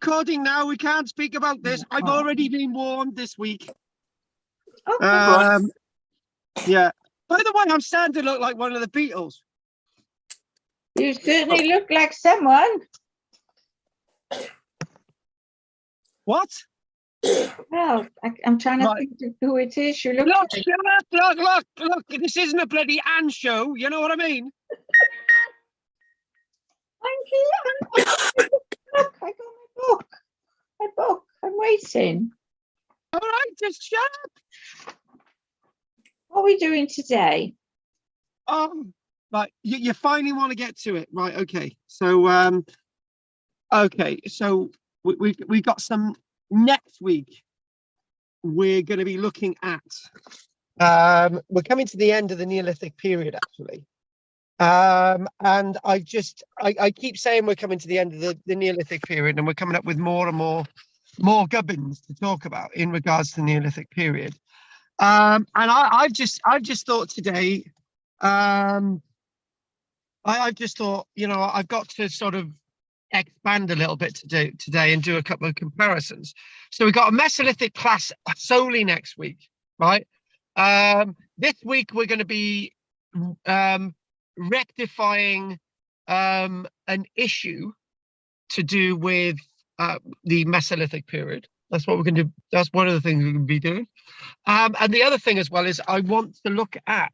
recording now. We can't speak about this. I've already been warned this week. Okay. Yeah. By the way, I'm starting to look like one of the Beatles. You certainly look like someone. What? Well, I'm trying to think of who it is. You look like. Look. This isn't a bloody Anne show. You know what I mean? Thank you. Look, I got my book. My book. I'm waiting. All right, just shut up. What are we doing today? Right. You finally want to get to it, right? Okay. So, So we got some next week. We're going to be looking at. We're coming to the end of the Neolithic period, actually. And I keep saying we're coming to the end of the Neolithic period, and we're coming up with more and more gubbins to talk about in regards to the Neolithic period. And I've just thought today, I've just thought, you know, I've got to sort of expand a little bit today and do a couple of comparisons. So we've got a Mesolithic class solely next week, right? This week we're going to be rectifying an issue to do with the Mesolithic period. That's what we're going to do. That's one of the things we're going to be doing. And the other thing as well is I want to look at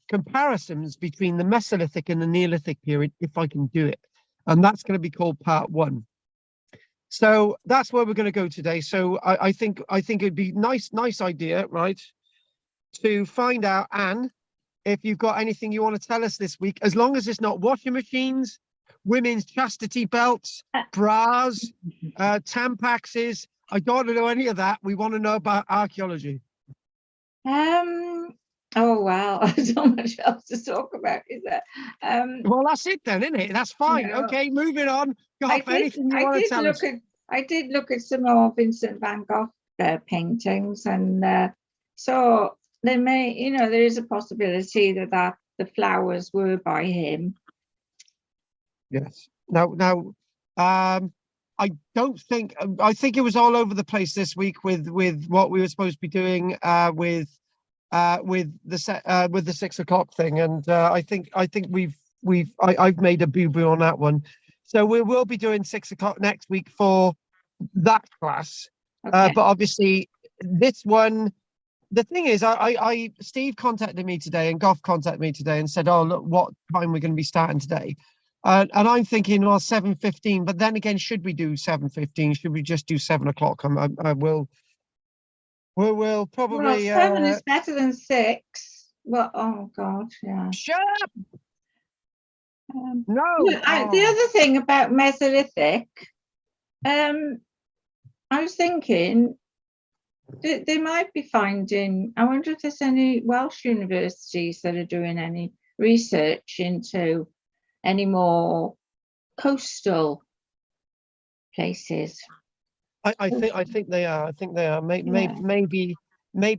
comparisons between the Mesolithic and the Neolithic period, if I can do it. And that's going to be called part 1. So that's where we're going to go today. So I think it'd be nice idea, right, to find out, Anne, if you've got anything you want to tell us this week, as long as it's not washing machines, women's chastity belts, bras, Tampaxes. I don't want to know any of that. We want to know about archaeology. Oh wow, there's so much else to talk about, is there? Well, that's it then, isn't it? That's fine. No. Okay, moving on. Anything you want to tell us? I did look at some more Vincent van Gogh paintings, and so there may, you know, there is a possibility that the flowers were by him. Yes. Now, I don't think. I think it was all over the place this week with what we were supposed to be doing with the 6 o'clock thing, and I think I've made a boo-boo on that one. So we will be doing 6 o'clock next week for that class. Okay. But obviously this one, the thing is, Steve contacted me today and Goff contacted me today and said, oh, look, what time we're going to be starting today. And I'm thinking, well, 7:15, but then again, should we do 7:15? Should we just do 7 o'clock? We'll probably. Well, 7 is better than 6. Well, oh God, yeah. Shut up! No. The other thing about Mesolithic, I was thinking that they might be finding. I wonder if there's any Welsh universities that are doing any research into any more coastal places. I think they are. I think they are. Maybe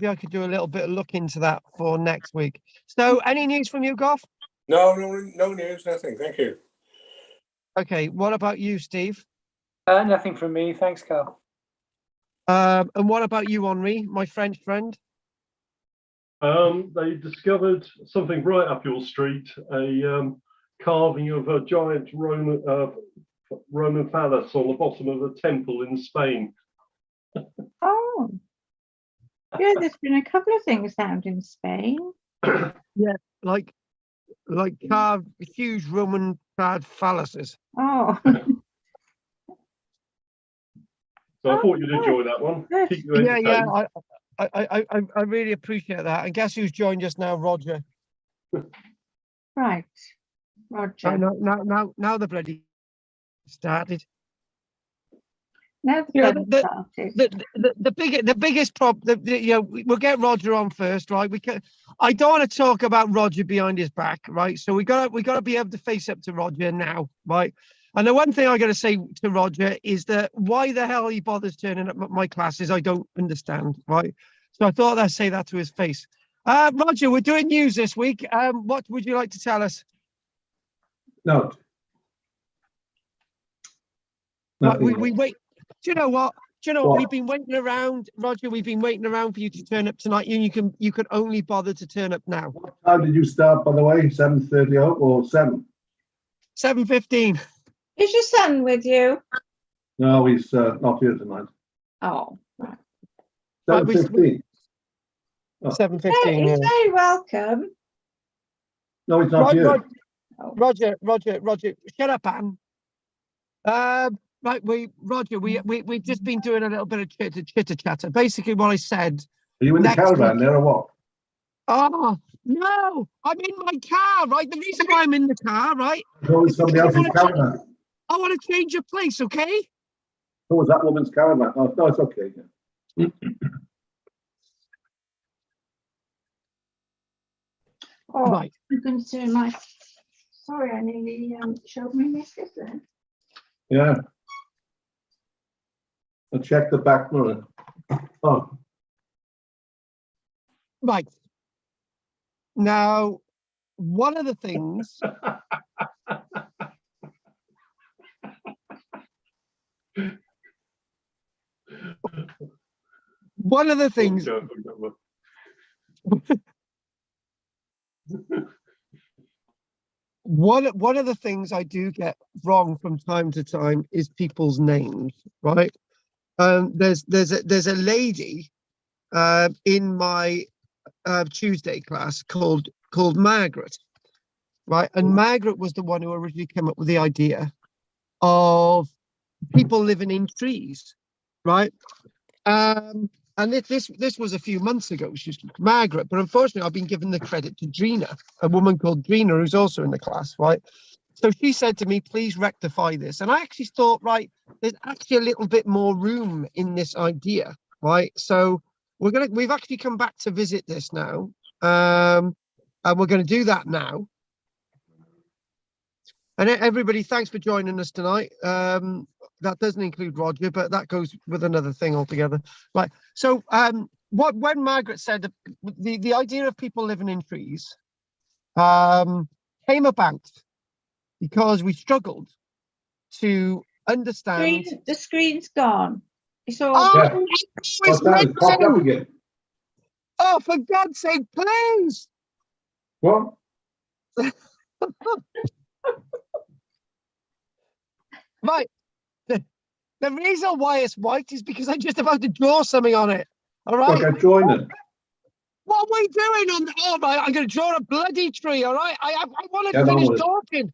I could do a little bit of look into that for next week. So, any news from you, Goff? No news, nothing. Thank you. Okay. What about you, Steve? Nothing from me. Thanks, Carl. And what about you, Henri, my French friend? They discovered something right up your street, a carving of a giant Roman phallus on the bottom of a temple in Spain. Oh, yeah. There's been a couple of things found in Spain. Yeah, like carved huge Roman carved phalluses. Oh. So I thought you'd enjoy that one. Keep you entertained. Yeah. I really appreciate that. And guess who's joined us now, Roger? Right, Roger. Now the bloody started. Now the biggest problem. We'll get Roger on first, right? I don't want to talk about Roger behind his back, right? So we got to be able to face up to Roger now, right? And the one thing I got to say to Roger is that why the hell he bothers turning up at my classes, I don't understand, right? So I thought I'd say that to his face. Roger, we're doing news this week. What would you like to tell us? No. Right, Nothing. we wait. Do you know what? Do you know what? What? We've been waiting around, Roger. We've been waiting around for you to turn up tonight. You can only bother to turn up now. What time did you start, by the way? 7:30 out or 7? 7:15. Is your son with you? No, he's not here tonight. Oh, right. Right, 7:15. 7:15. He's Yeah. very welcome. No, he's not here. Roger, shut up, Anne. Right, we've just been doing a little bit of chitter chatter. Basically, what I said. Are you in the next caravan week- there or what? Oh no, I'm in my car. Right, the reason why I'm in the car, right? Who is somebody else's caravan? I want to change your place, okay? Who was that woman's caravan? Oh, no, it's okay. Oh, Right. I'm going to turn my. Sorry, I nearly showed my missus then. Yeah. I checked the back mirror. Oh, Right. Now, one of the things. One of the things. One of the things I do get wrong from time to time is people's names, right? There's a lady in my Tuesday class called Margaret, right? And Margaret was the one who originally came up with the idea of people living in trees, right? And this was a few months ago. She's Margaret, but unfortunately, I've been given the credit to Drina, a woman called Drina, who's also in the class, right? So she said to me, "Please rectify this." And I actually thought, right, there's actually a little bit more room in this idea, right? So we've actually come back to visit this now, and we're going to do that now. And everybody, thanks for joining us tonight. That doesn't include Roger, but that goes with another thing altogether. Right. So when Margaret said the idea of people living in trees came about because we struggled to understand. The screen's gone. It's all. Oh, Yeah. it's what's that? It's popped up missing. again. Oh, for God's sake, please. What? Right. The reason why it's white is because I'm just about to draw something on it. All right. Look, I joined it. What are we doing on the? Oh my! I'm going to draw a bloody tree. All right. I want to Get on finish with it. talking.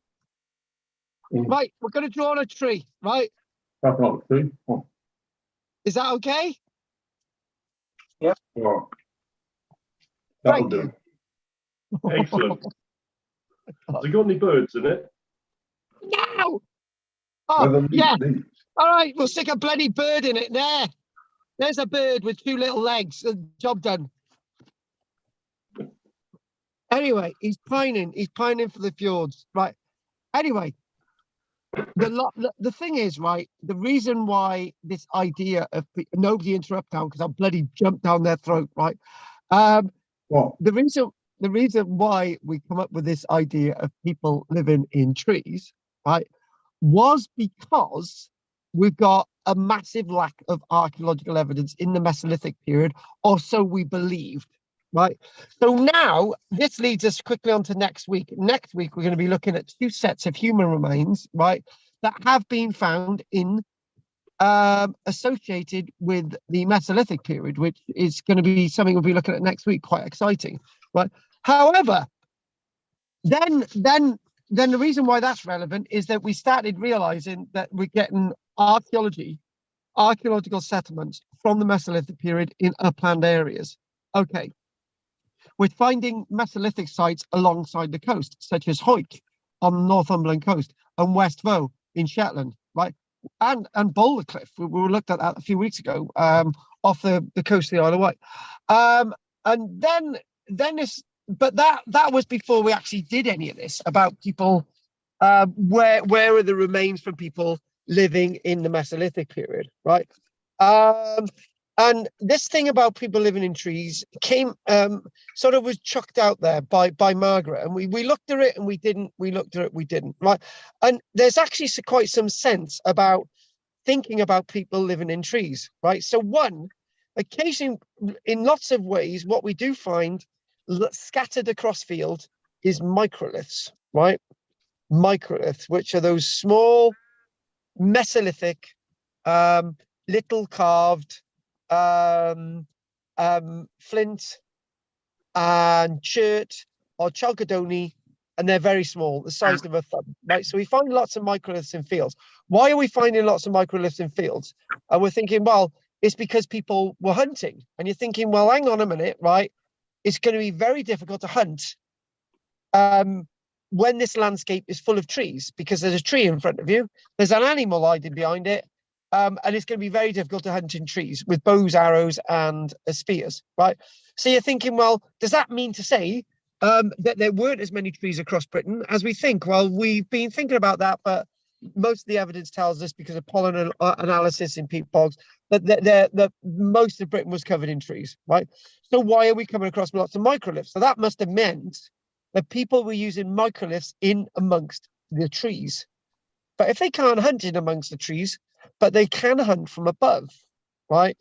Mm. Right. We're going to draw on a tree. Right. That's not true. Oh. Is that okay? Oh. That'll Right. do. Excellent. Has it got any birds in it? No. Where Oh the yeah. leaf? All right. We'll stick a bloody bird in it. There's a bird with two little legs. Job done. Anyway, he's pining. He's pining for the fjords. Right. Anyway, the thing is, right, the reason why this idea of nobody interrupt now because I'll bloody jump down their throat, right? What? The reason why we come up with this idea of people living in trees, right, was because we've got a massive lack of archaeological evidence in the Mesolithic period, or so we believed, right? So now this leads us quickly on to next week. Next week, we're going to be looking at two sets of human remains, right, that have been found in associated with the Mesolithic period, which is going to be something we'll be looking at next week. Quite exciting, right? However, then the reason why that's relevant is that we started realizing that we're getting archaeological settlements from the Mesolithic period in upland areas. Okay, we're finding Mesolithic sites alongside the coast, such as Hoyk on the Northumberland coast and West Voe in Shetland, right? And Boulder Cliff, we looked at that a few weeks ago, off the coast of the Isle of Wight. And then this, but that was before we actually did any of this about people. Where are the remains from people living in the Mesolithic period, right? And this thing about people living in trees came sort of was chucked out there by Margaret, and we looked at it and we didn't. We looked at it, we didn't, right? And there's actually quite some sense about thinking about people living in trees, right? So occasionally, in lots of ways, what we do find scattered across field is microliths, right? Microliths, which are those small Mesolithic, little carved flint and chert or chalcedony, and they're very small, the size of a thumb, right? So we find lots of microliths in fields. Why are we finding lots of microliths in fields? And we're thinking, well, it's because people were hunting. And you're thinking, well, hang on a minute, right? It's going to be very difficult to hunt when this landscape is full of trees, because there's a tree in front of you, there's an animal hiding behind it, and it's going to be very difficult to hunt in trees with bows, arrows, and spears, right? So you're thinking, well, does that mean to say that there weren't as many trees across Britain as we think? Well, we've been thinking about that, but most of the evidence tells us, because of pollen analysis in peat bogs, that most of Britain was covered in trees, right? So why are we coming across lots of microliths? So that must have meant that people were using microliths in amongst the trees. But if they can't hunt in amongst the trees, but they can hunt from above, right?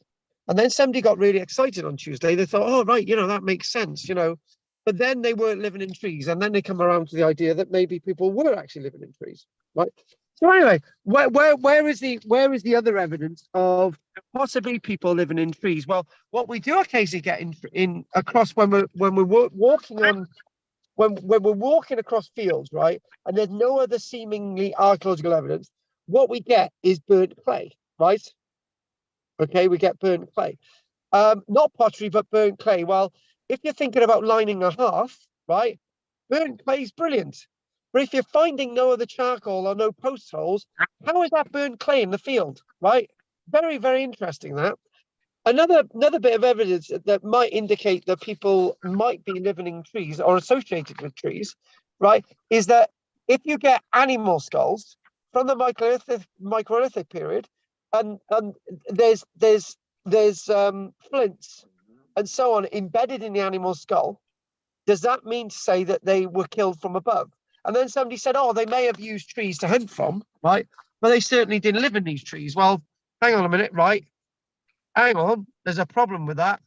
And then somebody got really excited on Tuesday. They thought, oh, right, that makes sense, But then they weren't living in trees. And then they come around to the idea that maybe people were actually living in trees, right? So anyway, where is the other evidence of possibly people living in trees? Well, what we do occasionally get in across when we're walking on, when we're walking across fields, right, and there's no other seemingly archaeological evidence, what we get is burnt clay, right? Okay, we get burnt clay. Not pottery, but burnt clay. Well, if you're thinking about lining a hearth, right, burnt clay is brilliant. But if you're finding no other charcoal or no post holes, how is that burnt clay in the field, right? Very, very interesting, that. Another bit of evidence that might indicate that people might be living in trees or associated with trees, right, is that if you get animal skulls from the Microlithic period, and there's flints and so on embedded in the animal skull, does that mean to say that they were killed from above? And then somebody said, oh, they may have used trees to hunt from, right? But they certainly didn't live in these trees. Well, hang on a minute, right? Hang on, there's a problem with that.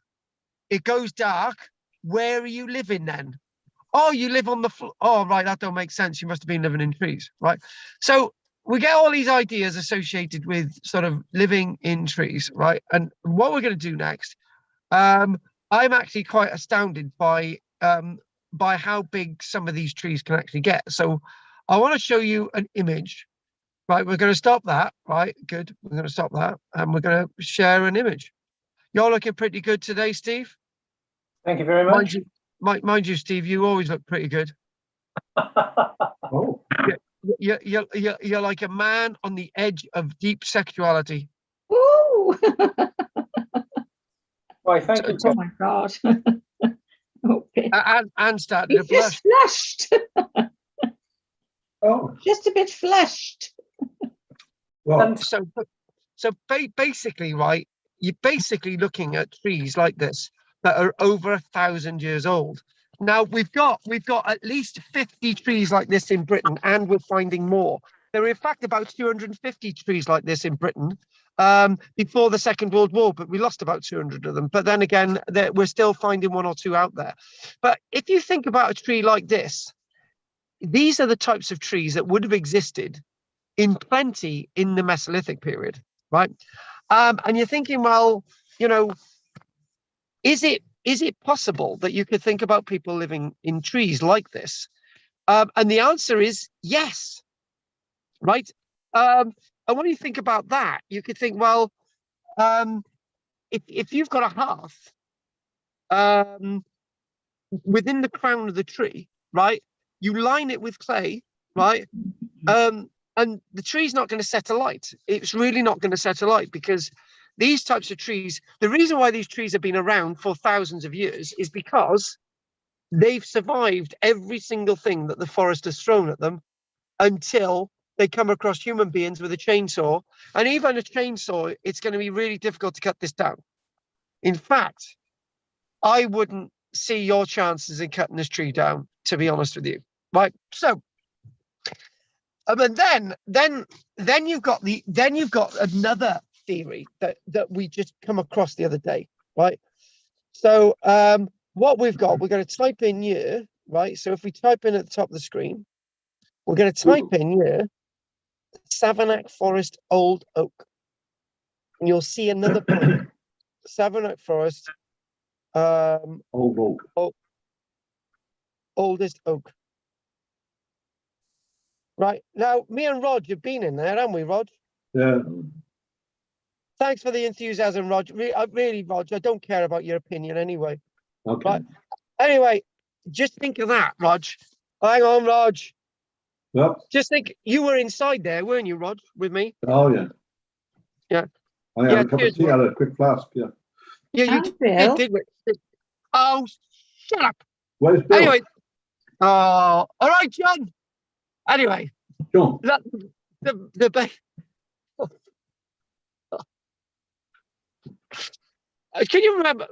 It goes dark. Where are you living then? Oh, you live on the floor. Oh, right, that don't make sense. You must have been living in trees, right? So we get all these ideas associated with sort of living in trees, right? And what we're going to do next, I'm actually quite astounded by how big some of these trees can actually get. So I want to show you an image. Right, we're going to stop that. Right, good. We're going to stop that, and we're going to share an image. You're looking pretty good today, Steve. Thank you very much. Mind you, Steve, you always look pretty good. Oh, You're like a man on the edge of deep sexuality. Ooh. Why, thank you. Oh my God. Okay. And started to He's blush. just flushed. oh, Just a bit flushed. well, So basically, right, you're basically looking at trees like this that are over 1,000 years old. Now we've got at least 50 trees like this in Britain, and we're finding more. There are in fact about 250 trees like this in Britain before the Second World War, but we lost about 200 of them. But then again, we're still finding one or two out there. But if you think about a tree like this, these are the types of trees that would have existed in plenty in the Mesolithic period, right? And you're thinking, well, is it possible that you could think about people living in trees like this? And the answer is yes, right? And when you think about that, you could think, well, if you've got a hearth within the crown of the tree, right? You line it with clay, right? And the tree's not going to set alight. It's really not going to set alight, because these types of trees, the reason why these trees have been around for thousands of years is because they've survived every single thing that the forest has thrown at them until they come across human beings with a chainsaw. And even a chainsaw, it's going to be really difficult to cut this down. In fact, I wouldn't see your chances in cutting this tree down, to be honest with you. Right? So And then you've got another theory that we just come across the other day, right? So what we're going to type in here, right? So if we type in at the top of the screen, we're going to type in here Savanac Forest Old Oak, and you'll see another point. Savanac Forest, Old oak. oldest oak. Right now, me and Rod, you've been in there, haven't we, Rod? Yeah. Thanks for the enthusiasm, Rod. Really, Rod, I don't care about your opinion anyway. Okay. Right. Anyway, just think of that, Rog. Hang on, Rog. Yep. Just think, you were inside there, weren't you, Rod, with me? Oh, yeah. Yeah. I had a cup of tea out of a quick flask, yeah. Yeah, you And Bill. did. Oh, shut up. Where's Bill? Anyway. Oh, all right, John. Anyway, John. the Can you remember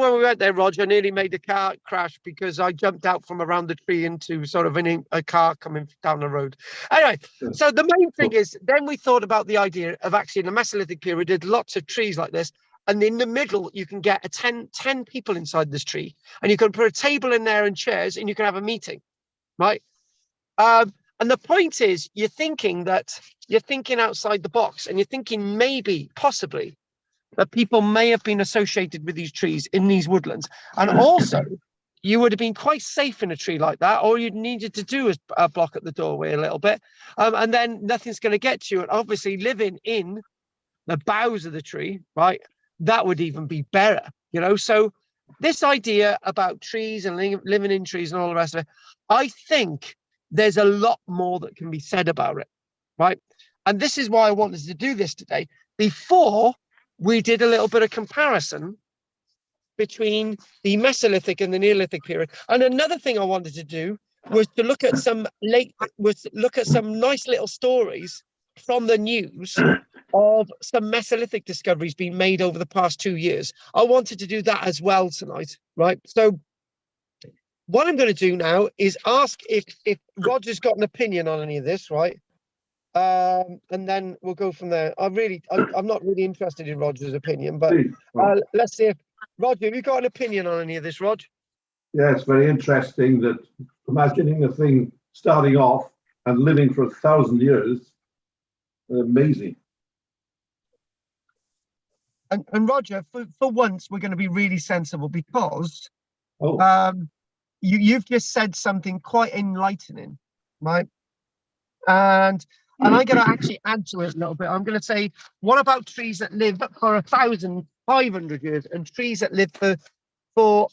when we went there, Roger? I nearly made the car crash because I jumped out from around the tree into sort of a car coming down the road. Anyway, so the main thing is, then we thought about the idea of actually in the Mesolithic period, there's lots of trees like this. And in the middle, you can get 10 people inside this tree, and you can put a table in there and chairs, and you can have a meeting, right? And the point is, you're thinking outside the box, and you're thinking maybe, possibly, that people may have been associated with these trees in these woodlands. And also, you would have been quite safe in a tree like that. All you'd needed to do is a block at the doorway a little bit, and then nothing's going to get to you. And obviously, living in the boughs of the tree, right, that would even be better, you know? So this idea about trees and living in trees and all the rest of it, I think there's a lot more that can be said about it, right? And this is why I wanted to do this today. Before we did a little bit of comparison between the Mesolithic and the Neolithic period. And another thing I wanted to do was to look at some nice little stories from the news of some Mesolithic discoveries being made over the past 2 years. I wanted to do that as well tonight, right? So what I'm going to do now is ask if Roger's got an opinion on any of this, right? And then we'll go from there. I'm not really interested in Roger's opinion, but let's see if Roger, have you got an opinion on any of this, Rog? Yeah, it's very interesting that imagining a thing starting off and living for 1,000 years, amazing. And Roger, for once, we're going to be really sensible because you've just said something quite enlightening, right? And I'm going to actually add to it a little bit. I'm going to say, what about trees that live for 1,500 years and trees that live for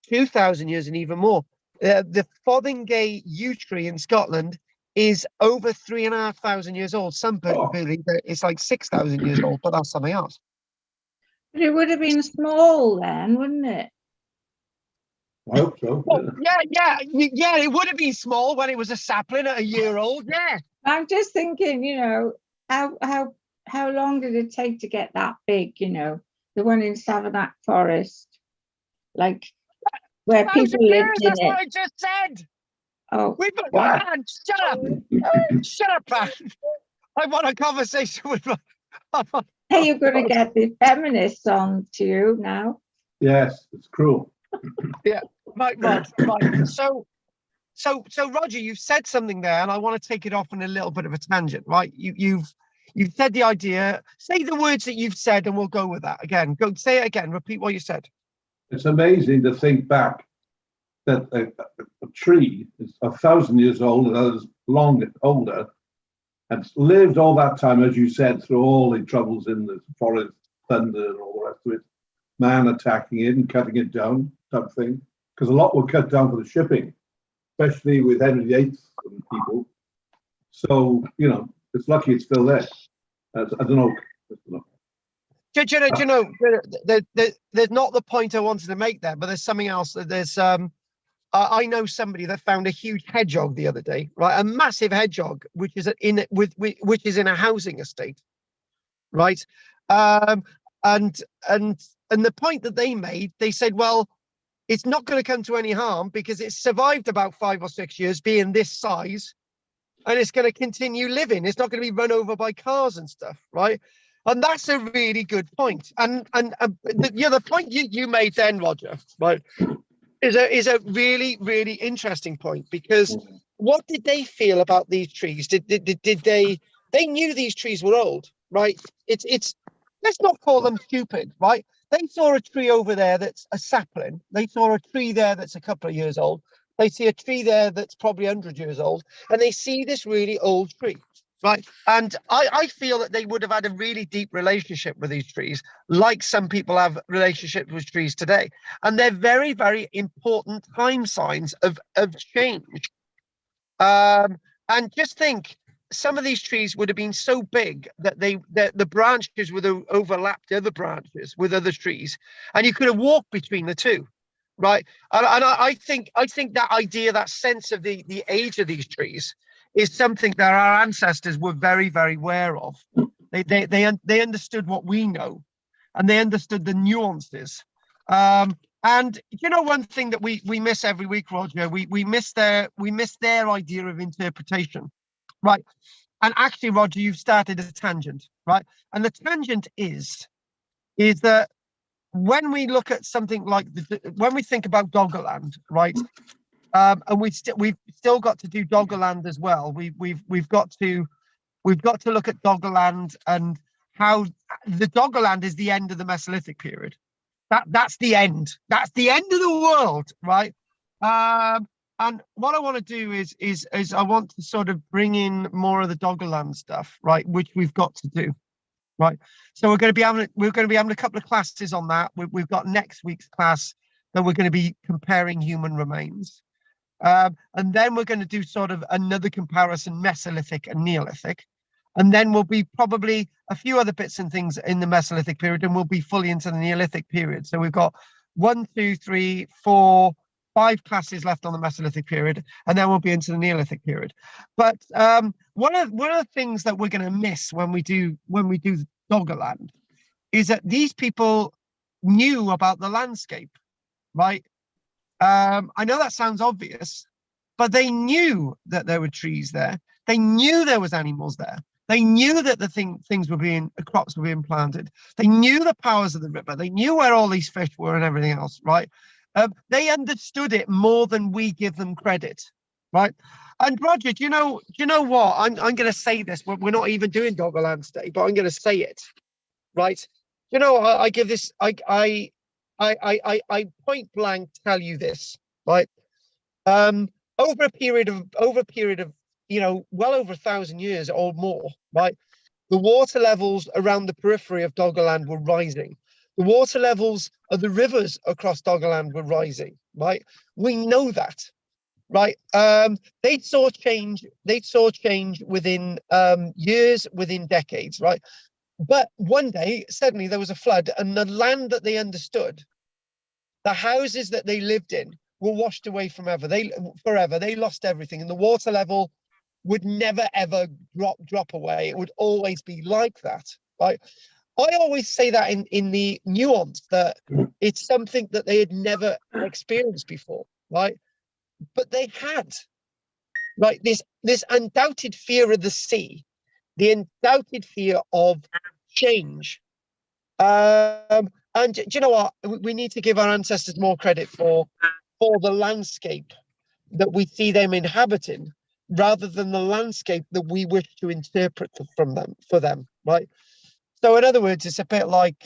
2,000 years and even more? The Fotheringay yew tree in Scotland is over 3,500 years old. Some people believe that it's like 6,000 years old, but that's something else. But it would have been small then, wouldn't it? I hope so. Well, yeah, it would have been small when it was a sapling at a year old, yeah. I'm just thinking, you know, how long did it take to get that big, you know, the one in Savanac Forest, like where people lived in that's it. what I just said. Oh, Man, shut up. Shut up, man. I want a conversation with my... hey, you're going to get the feminists on to you now. Yes, it's cruel. Yeah, right. So Roger, you've said something there, and I want to take it off on a little bit of a tangent, right? You've said the idea. Say the words that you've said, and we'll go with that again. Go say it again. Repeat what you said. It's amazing to think back that a tree is 1,000 years old and others older, and lived all that time, as you said, through all the troubles in the forest, thunder, and all the rest of it. Man attacking it and cutting it down, type of thing. Because a lot were cut down for the shipping, especially with Henry VIII and people. So, you know, it's lucky it's still there. I don't know. Do you know, there's not the point I wanted to make there, but there's something else. There's I know somebody that found a huge hedgehog the other day, right? A massive hedgehog, which is in a housing estate, right? And the point that they made, they said, well, it's not going to come to any harm because it's survived about 5 or 6 years being this size. and it's going to continue living. It's not going to be run over by cars and stuff, right? And that's a really good point. And the point you made then, Roger, right, is a really, really interesting point, because what did they feel about these trees? Did they knew these trees were old, right? It's let's not call them stupid, right? They saw a tree over there that's a sapling. They saw a tree there that's a couple of years old. They see a tree there that's probably 100 years old, and they see this really old tree, right? And I feel that they would have had a really deep relationship with these trees, like some people have relationships with trees today. And they're very, very important time signs of change. And just think, some of these trees would have been so big that the branches would have overlapped other branches with other trees, and you could have walked between the two, right? And I think that idea, that sense of the age of these trees, is something that our ancestors were very, very aware of. They understood what we know, and they understood the nuances. And you know, one thing that we miss every week, Roger, we miss their idea of interpretation, right? And actually, Roger, you've started a tangent, right? And the tangent is that when we look at something like when we think about Doggerland, right? And we've still got to do Doggerland as well. We've got to look at Doggerland and how the Doggerland is the end of the Mesolithic period. That's the end. That's the end of the world, right? And what I want to do is I want to sort of bring in more of the Doggerland stuff, right? Which we've got to do, right? So we're going to be having a couple of classes on that. We've got next week's class that we're going to be comparing human remains. And then we're going to do sort of another comparison, Mesolithic and Neolithic. And then we'll be probably a few other bits and things in the Mesolithic period, and we'll be fully into the Neolithic period. So we've got 1, 2, 3, 4, 5 classes left on the Mesolithic period, and then we'll be into the Neolithic period. But one of the things that we're going to miss when we do Doggerland is that these people knew about the landscape, right? I know that sounds obvious, but they knew that there were trees there. They knew there was animals there. They knew that crops were being planted. They knew the powers of the river. They knew where all these fish were and everything else, right? They understood it more than we give them credit, right? And Roger, do you know what? I'm going to say this. We're not even doing Doggerland today, but I'm going to say it, right? You know, I give this. I point blank tell you this, right? Over a period of well over 1,000 years or more, right? The water levels around the periphery of Doggerland were rising. The water levels of the rivers across Doggerland were rising, right? We know that, right? They saw change within years, within decades, right? But one day, suddenly there was a flood, and the land that they understood, the houses that they lived in, were washed away forever. They lost everything, and the water level would never ever drop away. It would always be like that, right? I always say that in the nuance that it's something that they had never experienced before, right? But they had, right? This undoubted fear of the sea, the undoubted fear of change. And do you know what? We need to give our ancestors more credit for the landscape that we see them inhabiting, rather than the landscape that we wish to interpret for them, right? So in other words, it's a bit like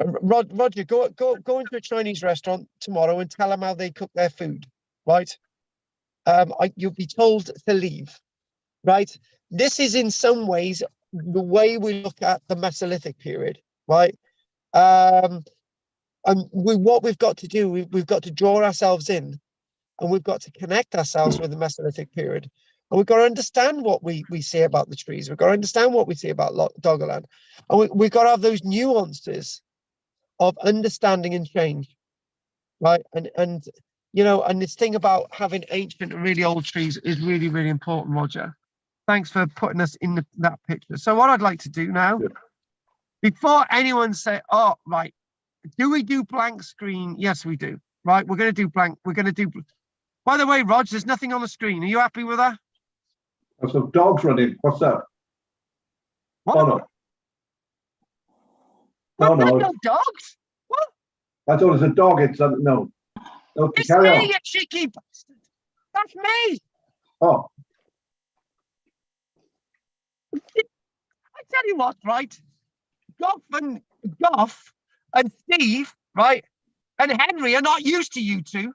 Roger, go into a Chinese restaurant tomorrow and tell them how they cook their food, right? You'll be told to leave, right? This is in some ways the way we look at the Mesolithic period, right? And what we've got to do, we've got to draw ourselves in, and we've got to connect ourselves with the Mesolithic period. And we've got to understand what we say about the trees. We've got to understand what we say about Doggerland. And we've got to have those nuances of understanding and change, right? And you know, and this thing about having ancient and really old trees is really, really important, Roger. Thanks for putting us in that picture. So what I'd like to do now, before anyone say, oh, right, do we do blank screen? Yes, we do. Right, we're going to do blank. We're going to do. By the way, Rog, there's nothing on the screen. Are you happy with that? There's some dogs running. What's that? What? Oh, no. What, No, there's no. no dogs? What? I thought it was a dog. It's no. Okay, It's carry me, on. you cheeky bastard. That's me. Oh, I tell you what, right? Goff and Steve, right, and Henry are not used to you two.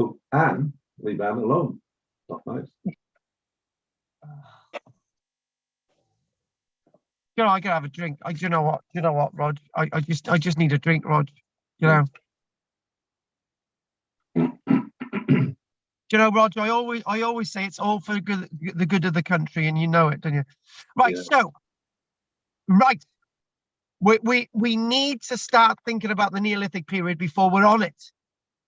oh, Anne, leave Anne alone. Not nice. You know, I gotta have a drink. You know what? You know what, Rod? I just need a drink, Rod. You know. You know, Rod, I always say it's all for the good of the country, and you know it, don't you? Right. Yeah. So, right, we need to start thinking about the Neolithic period before we're on it,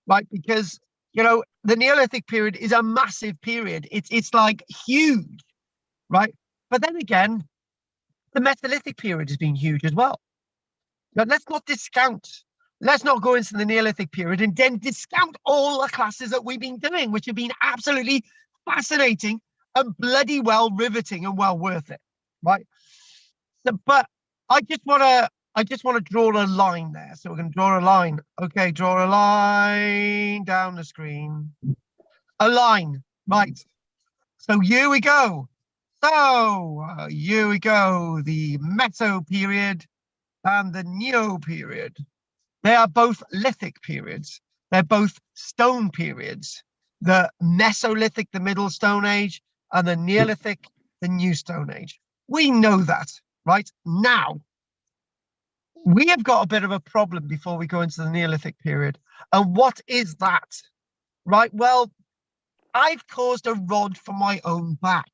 right? Because you know the Neolithic period is a massive period. It's like huge, right? But then again, the Mesolithic period has been huge as well. Now, let's not discount. Let's not go into the Neolithic period and then discount all the classes that we've been doing, which have been absolutely fascinating and bloody well riveting and well worth it, right? So, but I just want to draw a line there. So we're going to draw a line. Okay, draw a line down the screen. A line, right? So here we go. So here we go. The Meso period and the Neo period. They are both lithic periods. They're both stone periods. The Mesolithic, the Middle Stone Age, and the Neolithic, the New Stone Age. We know that, right? Now, we have got a bit of a problem before we go into the Neolithic period. And what is that? Right? Well, I've caused a rod for my own back,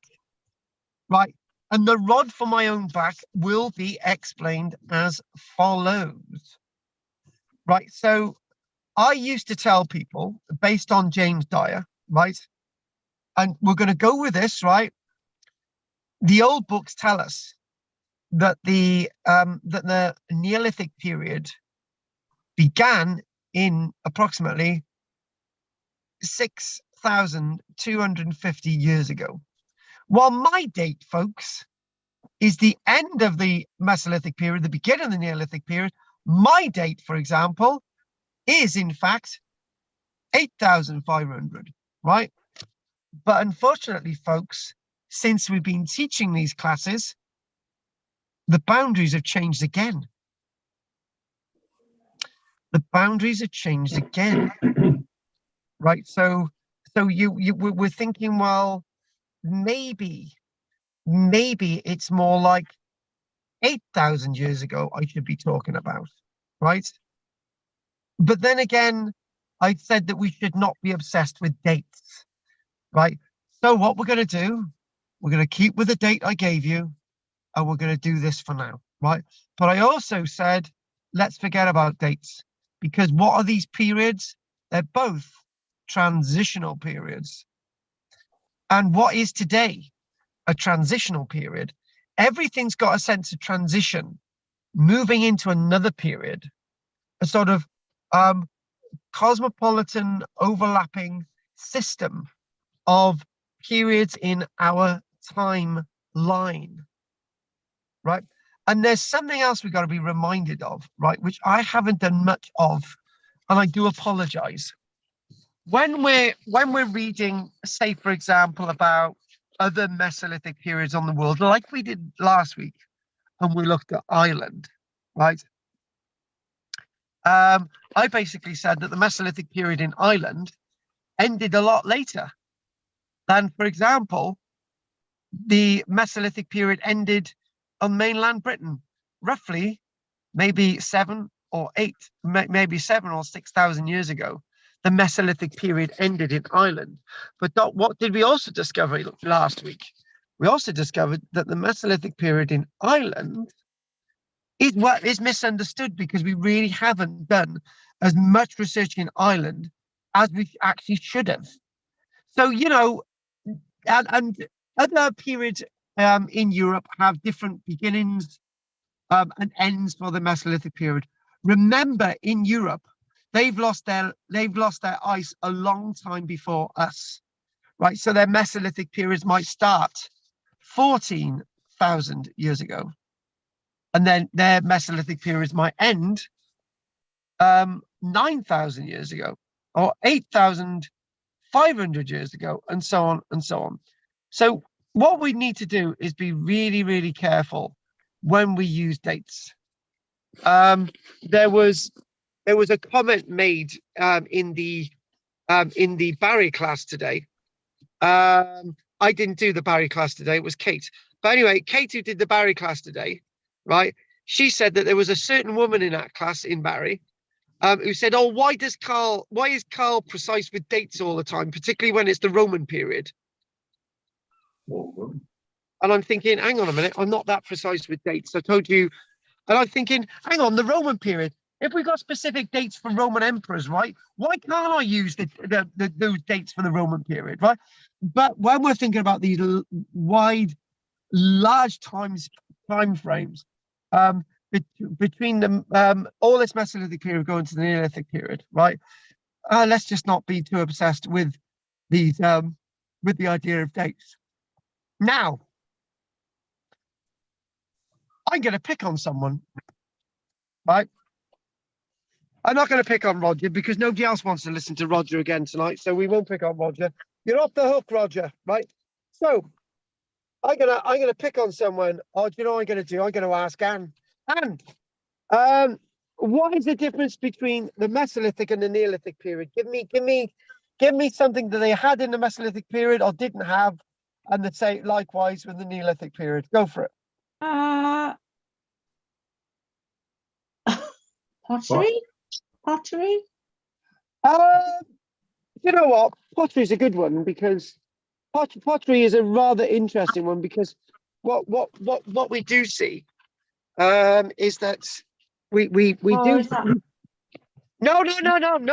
right? And the rod for my own back will be explained as follows. Right, so I used to tell people, based on James Dyer, right, and we're going to go with this, right? The old books tell us that the Neolithic period began in approximately 6,250 years ago. While my date, folks, is the end of the Mesolithic period, the beginning of the Neolithic period. My date, for example, is in fact 8,500, right? But unfortunately, folks, since we've been teaching these classes, the boundaries have changed again. The boundaries have changed again, right? So we're thinking, well, maybe it's more like 8,000 years ago I should be talking about, right? But then again, I said that we should not be obsessed with dates, right? So what we're going to do, we're going to keep with the date I gave you, and we're going to do this for now, right? But I also said, let's forget about dates, because what are these periods? They're both transitional periods. And what is today a transitional period? Everything's got a sense of transition, moving into another period, a sort of cosmopolitan overlapping system of periods in our timeline, right? And there's something else we've got to be reminded of, right, which I haven't done much of, and I do apologize. When we're reading, say, for example, about other Mesolithic periods on the world, like we did last week, and we looked at Ireland, right? I basically said that the Mesolithic period in Ireland ended a lot later than, for example, the Mesolithic period ended on mainland Britain, roughly maybe 7 or 6,000 years ago. The Mesolithic period ended in Ireland. But what did we also discover last week? We also discovered that the Mesolithic period in Ireland is what is misunderstood, because we really haven't done as much research in Ireland as we actually should have. So, you know, and other periods in Europe have different beginnings and ends for the Mesolithic period. Remember, in Europe, they've lost their ice a long time before us. right? So their Mesolithic periods might start 14,000 years ago, and then their Mesolithic periods might end 9,000 years ago, or 8,500 years ago, and so on and so on. So what we need to do is be really, really careful when we use dates. There was a comment made in the Barry class today. I didn't do the Barry class today, it was Kate. But anyway, Kate, who did the Barry class today, right? She said that there was a certain woman in that class in Barry who said, "Oh, why is Karl precise with dates all the time, particularly when it's the Roman period?" And I'm thinking, hang on a minute, I'm not that precise with dates. I told you, and I'm thinking, hang on, the Roman period. If we got specific dates for Roman emperors, right? Why can't I use those dates for the Roman period, right? But when we're thinking about these wide, large time frames, between them, all this Mesolithic period going to the Neolithic period, right? Let's just not be too obsessed with these, with the idea of dates. Now, I'm going to pick on someone, right? I'm not going to pick on Roger because nobody else wants to listen to Roger again tonight, so we won't pick on Roger. You're off the hook, Roger, right? So I'm gonna pick on someone. Oh, do you know what I'm going to do? I'm going to ask Anne. Anne, what is the difference between the Mesolithic and the Neolithic period? Give me something that they had in the Mesolithic period or didn't have, and that say likewise with the Neolithic period. Go for it. Pottery? Pottery? You know what? Pottery is a good one because pottery is a rather interesting one because what we do see is that we do. Is that... No,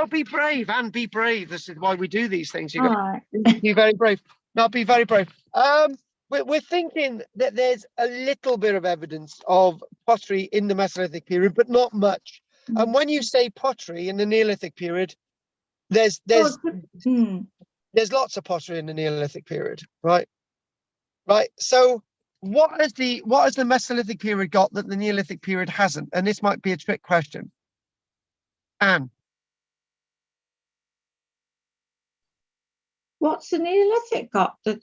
be brave and be brave. This is why we do these things. You got to be very brave. No, be very brave. We're thinking that there's a little bit of evidence of pottery in the Mesolithic period, but not much. And when you say pottery in the Neolithic period, there's lots of pottery in the Neolithic period, right? Right. So what has the Mesolithic period got that the Neolithic period hasn't? And this might be a trick question. Anne. What's the Neolithic got that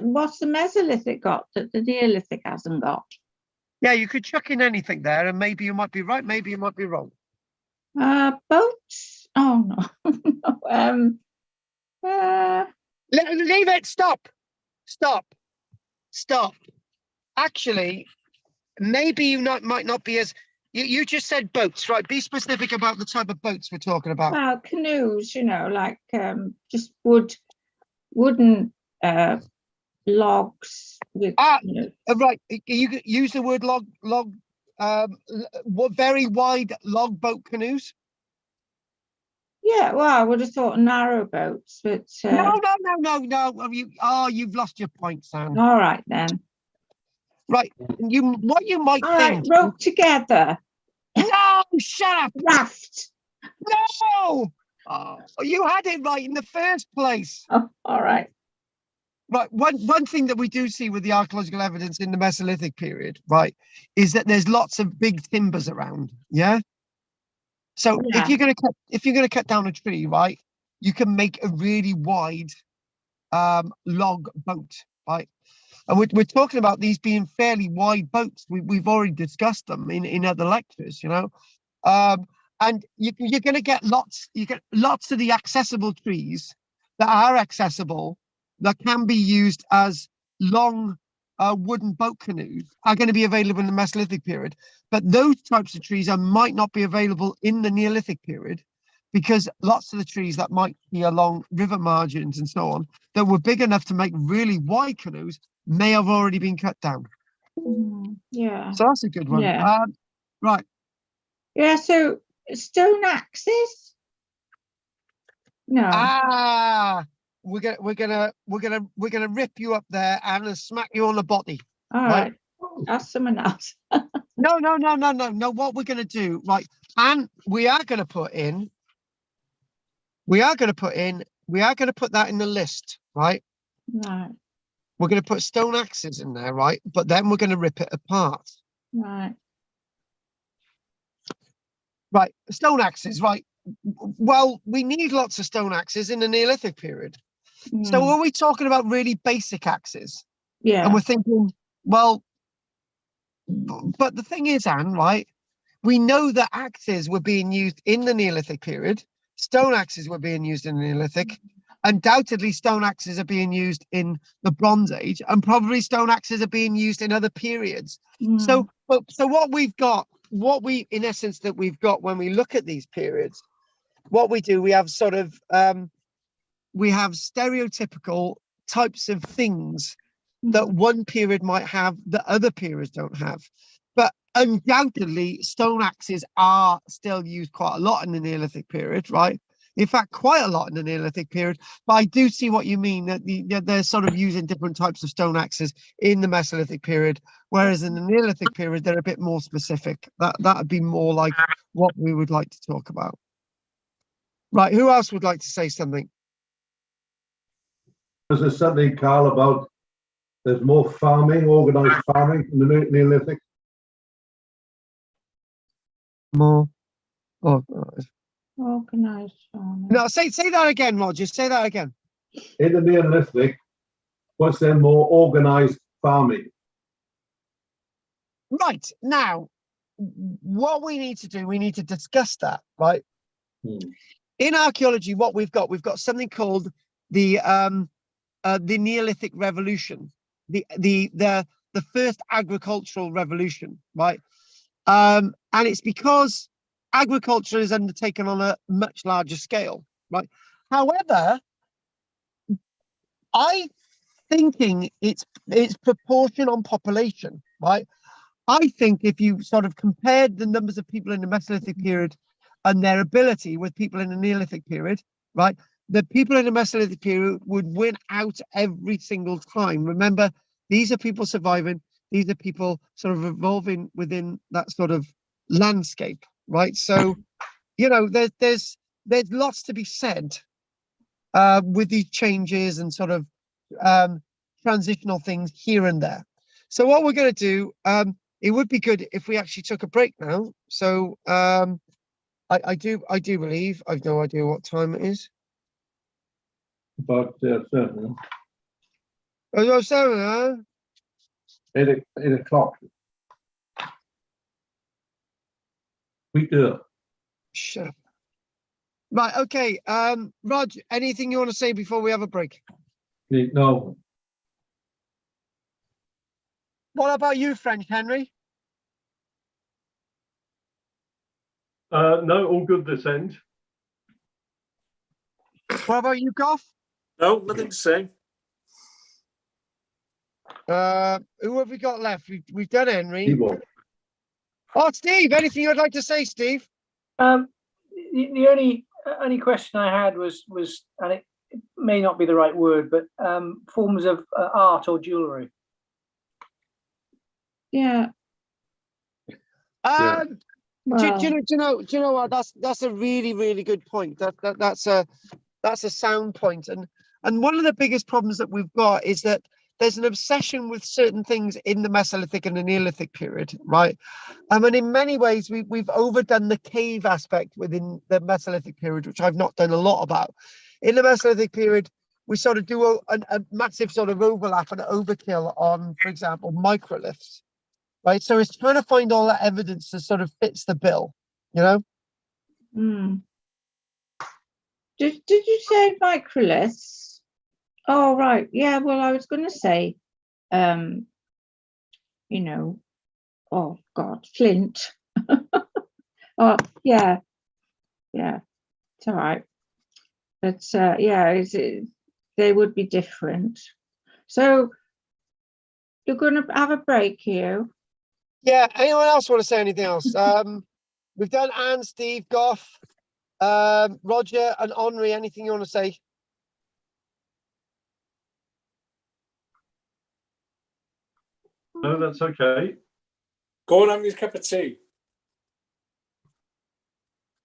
what's the Mesolithic got that the Neolithic hasn't got? Yeah, you could chuck in anything there, and maybe you might be right, maybe you might be wrong. Boats? Oh no. Leave it. Stop. Actually, maybe you might not be as you just said boats, right? Be specific about the type of boats we're talking about. Well, canoes, like just wooden logs with. Right. You use the word log. Very wide log boat canoes. Yeah, well, I would have thought narrow boats, but no. You've lost your point, Sam. All right then. Right. What you might All think. Right, rope together. No, shut up. Raft. No. Oh, you had it right in the first place. Oh, all right. Right. One thing that we do see with the archaeological evidence in the Mesolithic period, right, is that there's lots of big timbers around. Yeah. So if you're gonna cut down a tree, right, you can make a really wide log boat, right? And we're talking about these being fairly wide boats. We've already discussed them in other lectures, and you're going to get lots. You get lots of the accessible trees that are accessible that can be used as long wooden boat canoes are going to be available in the Mesolithic period. But those types of trees might not be available in the Neolithic period because lots of the trees that might be along river margins and so on that were big enough to make really wide canoes may have already been cut down. Yeah. So that's a good one. Yeah. Right. Yeah. So stone axes. No. We're gonna rip you up there and smack you on the body. All right. That's someone else. No. What we're gonna do, right? And we are gonna put that in the list, right? Right. We're going to put stone axes in there, right? But then we're going to rip it apart. Right. Right, stone axes, right. Well, we need lots of stone axes in the Neolithic period. So Mm. are we talking about really basic axes? And Yeah. we're thinking, well, but the thing is, Anne, right? We know that axes were being used in the Neolithic period. Stone axes were being used in the Neolithic. Undoubtedly, stone axes are being used in the Bronze Age, and probably stone axes are being used in other periods. Mm. So what we've got, in essence, that we've got when we look at these periods, what we do, we have sort of, we have stereotypical types of things that one period might have that other periods don't have. But undoubtedly, stone axes are still used quite a lot in the Neolithic period, right? In fact, quite a lot in the Neolithic period. But I do see what you mean, that they're sort of using different types of stone axes in the Mesolithic period, whereas in the Neolithic period, they're a bit more specific. That would be more like what we would like to talk about. Right, who else would like to say something? Was there something, Carl, about there's more farming, organised farming in the Neolithic? More. Oh, Organised farming. no, say that again, Roger. Say that again. In the Neolithic, was there more organised farming? Right, now, what we need to do, we need to discuss that, right? In archaeology, what we've got something called the Neolithic Revolution, the first agricultural revolution, right? And it's because agriculture is undertaken on a much larger scale, right? However, I thinking it's proportion on population, right? I think if you sort of compared the numbers of people in the Mesolithic period and their ability with people in the Neolithic period, right? The people in the Mesolithic period would win out every single time. Remember, these are people surviving. These are people sort of evolving within that sort of landscape, right? So, you know, there's lots to be said with these changes and sort of transitional things here and there. So what we're going to do, it would be good if we actually took a break now. So I do believe, I've no idea what time it is. About 7, Oh, 7, huh? 8 o'clock. We do. Shut up. Right, okay. Rog, anything you want to say before we have a break? No, What about you, French Henry? No, all good this end. What about you, Goff? No, nothing to say. Who have we got left? We've done Henry. Steve-O. Oh, Steve, anything you'd like to say, Steve? The only question I had was, and it may not be the right word, but forms of art or jewellery. Yeah. Yeah. Well, Do you know what? That's a really, really good point. That's a sound point. And one of the biggest problems that we've got is that there's an obsession with certain things in the Mesolithic and the Neolithic period, right? And in many ways, we've overdone the cave aspect within the Mesolithic period, which I've not done a lot about. In the Mesolithic period, we sort of do a massive sort of overlap and overkill on, for example, microliths, right? So it's trying to find all that evidence that sort of fits the bill, you know? Did you say microliths? Oh, right. Yeah, well, I was going to say, you know, oh, God, flint. Oh, yeah. Yeah, it's all right. But, yeah, they would be different. So you're going to have a break here? Yeah, anyone else want to say anything else? We've done Anne, Steve, Goff, Roger and Henri. Anything you want to say? No, that's okay. Go and have your cup of tea.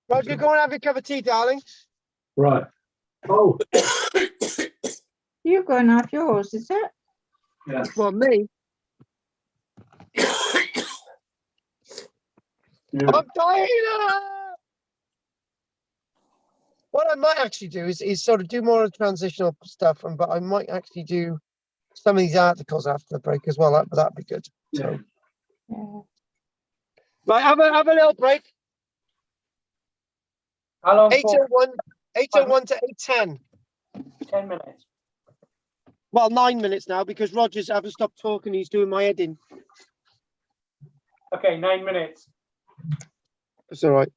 Roger, go and have your cup of tea, darling. Right. Oh, You're going to have yours, is it? Yeah. Well, me, I'm dying. What I might actually do is sort of do more of the transitional stuff, but I might actually do some of these articles after the break as well. That'd be good. So, Yeah. right, have a little break. How long? 8:01, 8:01 to 8:10. 10 minutes. Well, 9 minutes now because Roger's haven't stopped talking. He's doing my head in. Okay, 9 minutes. That's all right.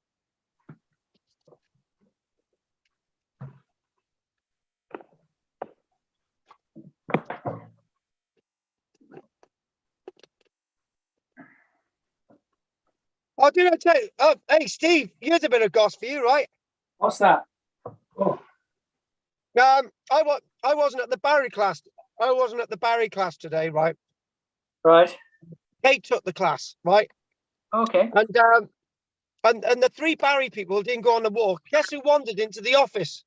Oh, did I tell you? Oh, hey, Steve, here's a bit of goss for you, right? What's that? I wasn't at the Barry class. I wasn't at the Barry class today, right? Right. Kate took the class, right? Okay. And the three Barry people didn't go on the walk. Guess who wandered into the office?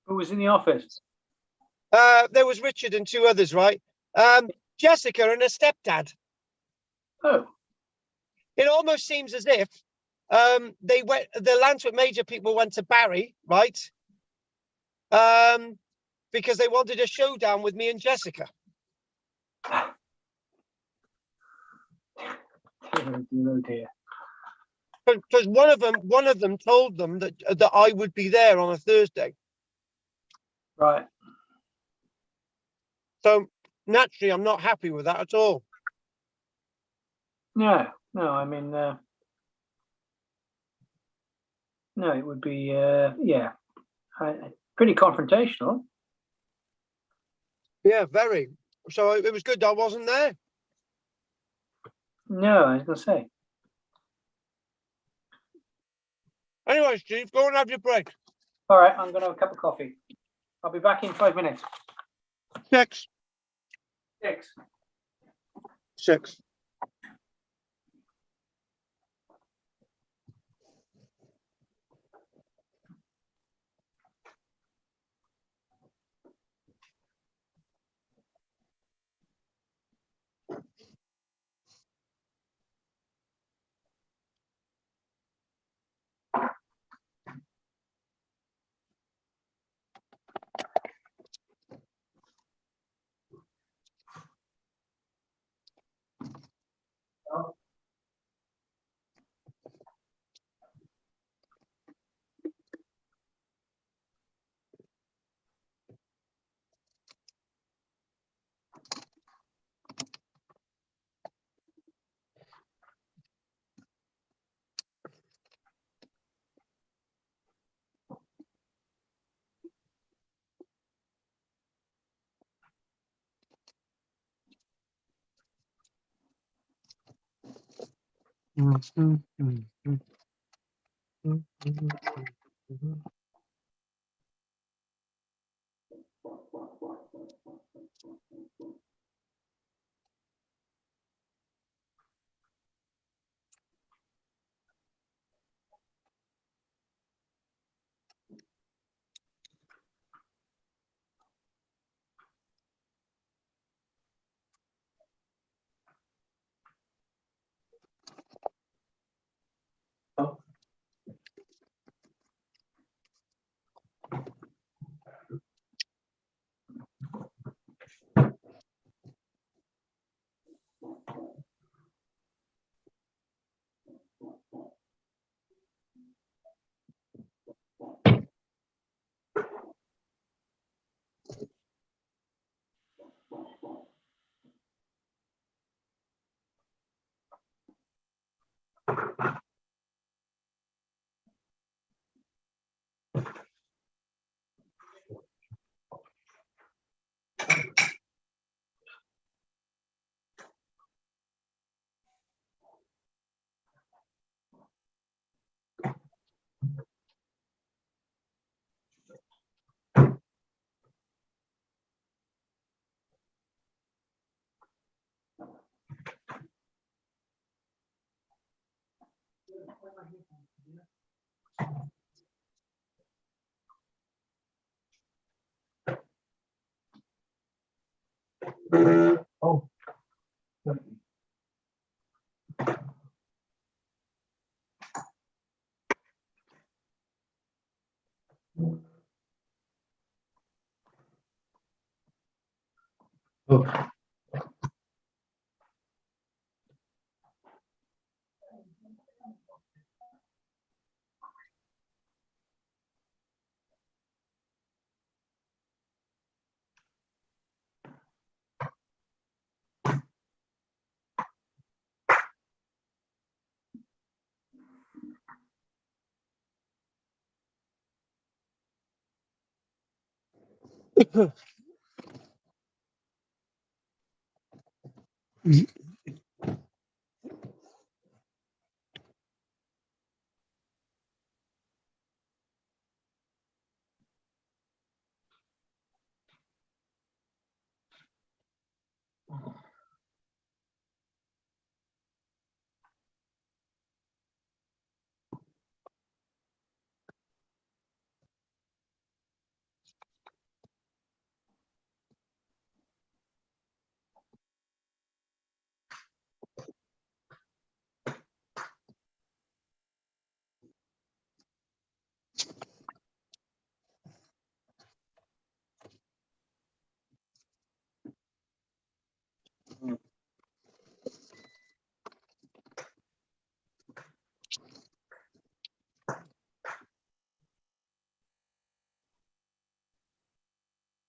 Who was in the office? There was Richard and two others, right? Jessica and her stepdad. Oh, It almost seems as if they went. The Lansford Major people went to Barry, right? Because they wanted a showdown with me and Jessica. oh dear. Because one of them told them that I would be there on a Thursday. Right. So naturally, I'm not happy with that at all. No, I mean, no, it would be, yeah, pretty confrontational. Yeah, very. So it was good I wasn't there. No, I was going to say. Anyway, Steve, go and have your break. All right, I'm going to have a cup of coffee. I'll be back in 5 minutes. 6. 6. 6. Oh,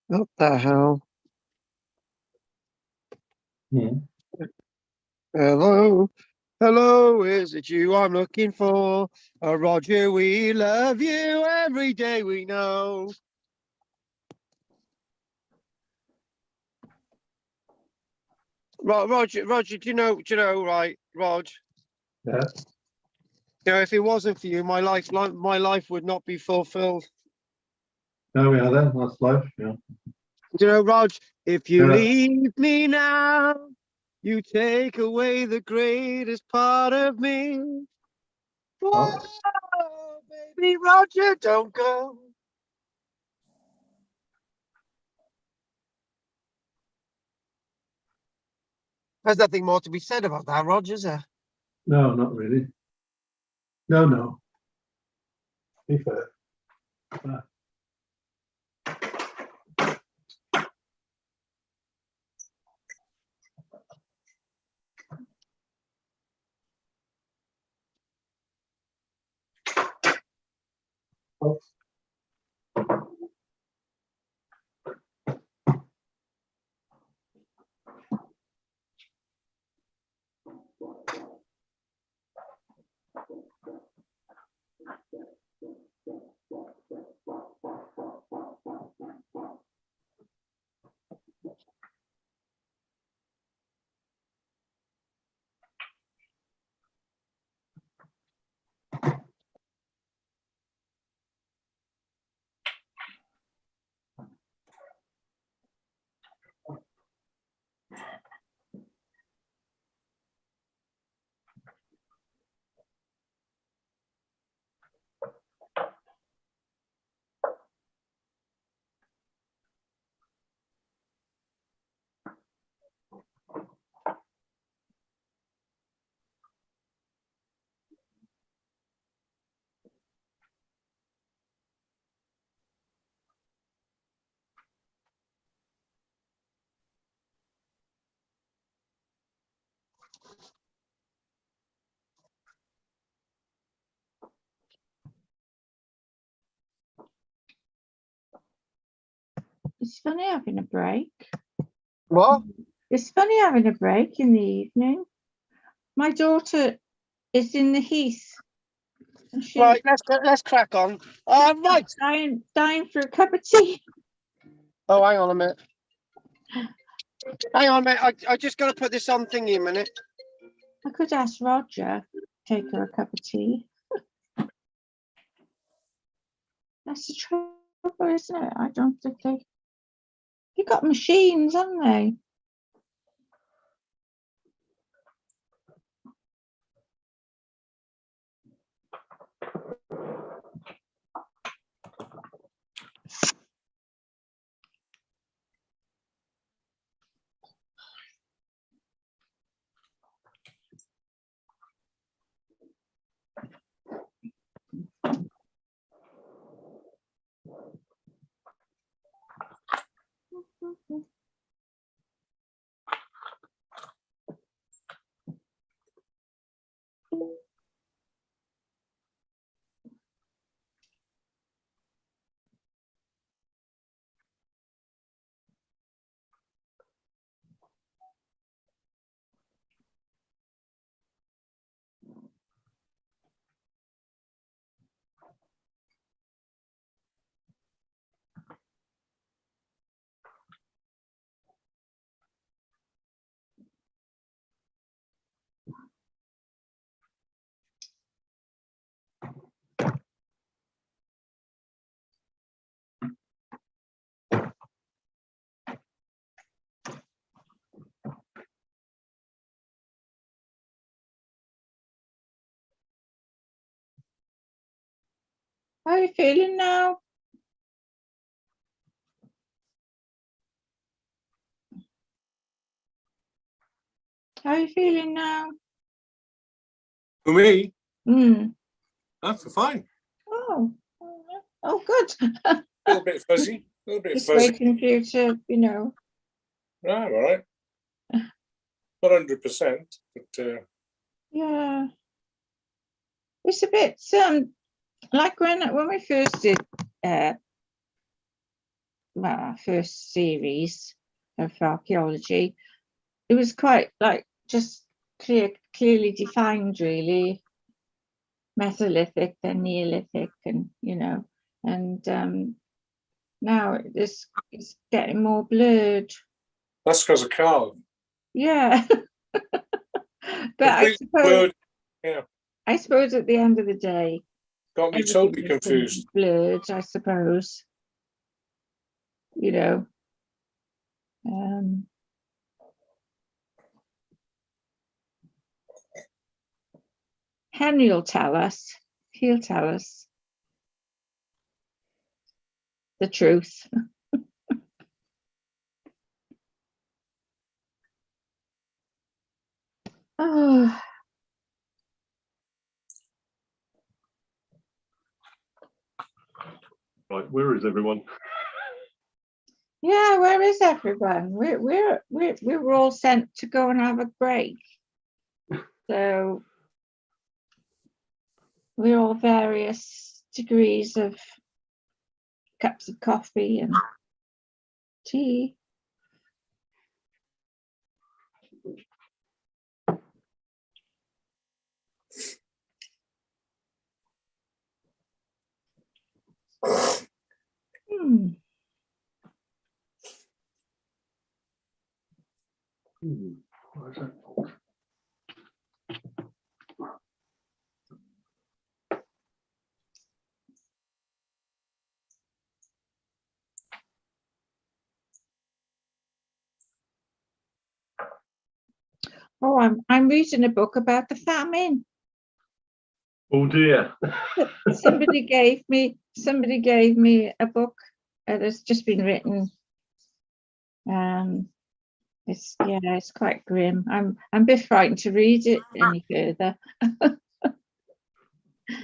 What the hell? hmm. Hello? Hello, is it you I'm looking for? Roger, we love you every day we know. Roger, right, Rog? Yeah. You know, if it wasn't for you, my life would not be fulfilled. There we are then. That's life. Yeah. You know, Rog, if you Yeah. leave me now, you take away the greatest part of me. Whoa, baby Roger, don't go. There's nothing more to be said about that, Roger, is there? No, not really. No, no. Be fair. Oh. It's funny having a break. What? It's funny having a break in the evening. My daughter is in the heath. And she's Right, let's crack on. Right. dying for a cup of tea. Oh, hang on a minute. Hang on a minute. I just got to put this on thingy a minute. I could ask Roger to take her a cup of tea. That's the trouble, isn't it? I don't think they've got machines, haven't they? How are you feeling now? How are you feeling now? For me, Mm. that's fine. Oh, oh, good. A little bit fuzzy. A little bit Just fuzzy. waiting for you to, you know. Right, all right. Not 100%, but Yeah. It's a bit like when we first did our first series of archaeology, it was quite like just clearly defined, really. Mesolithic, then Neolithic, and you know, and now it's getting more blurred. that's because of Carl. Yeah. But I Complete suppose word, yeah. I suppose at the end of the day, Got me everything totally is gonna be confused. blurred, I suppose. You know. Henry will tell us. He'll tell us the truth. Oh, Right, where is everyone? yeah. Where is everyone? We were all sent to go and have a break. So we're all various degrees of cups of coffee and tea. Hmm. Where's that box? Oh, I'm reading a book about the famine. Oh dear. Somebody gave me a book that has just been written. It's quite grim. I'm a bit frightened to read it any further.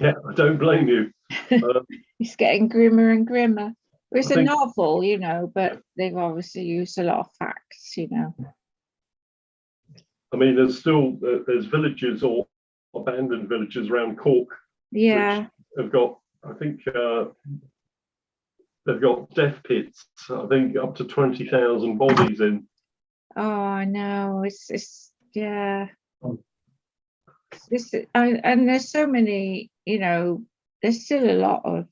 Yeah, I don't blame you. It's getting grimmer and grimmer. It's I a think- novel, you know, but they've obviously used a lot of facts, you know. I mean, there's villages or abandoned villages around Cork Yeah. have got, I think, they've got death pits. I think up to 20,000 bodies in. Oh no, it's yeah. And there's so many, you know, there's still a lot of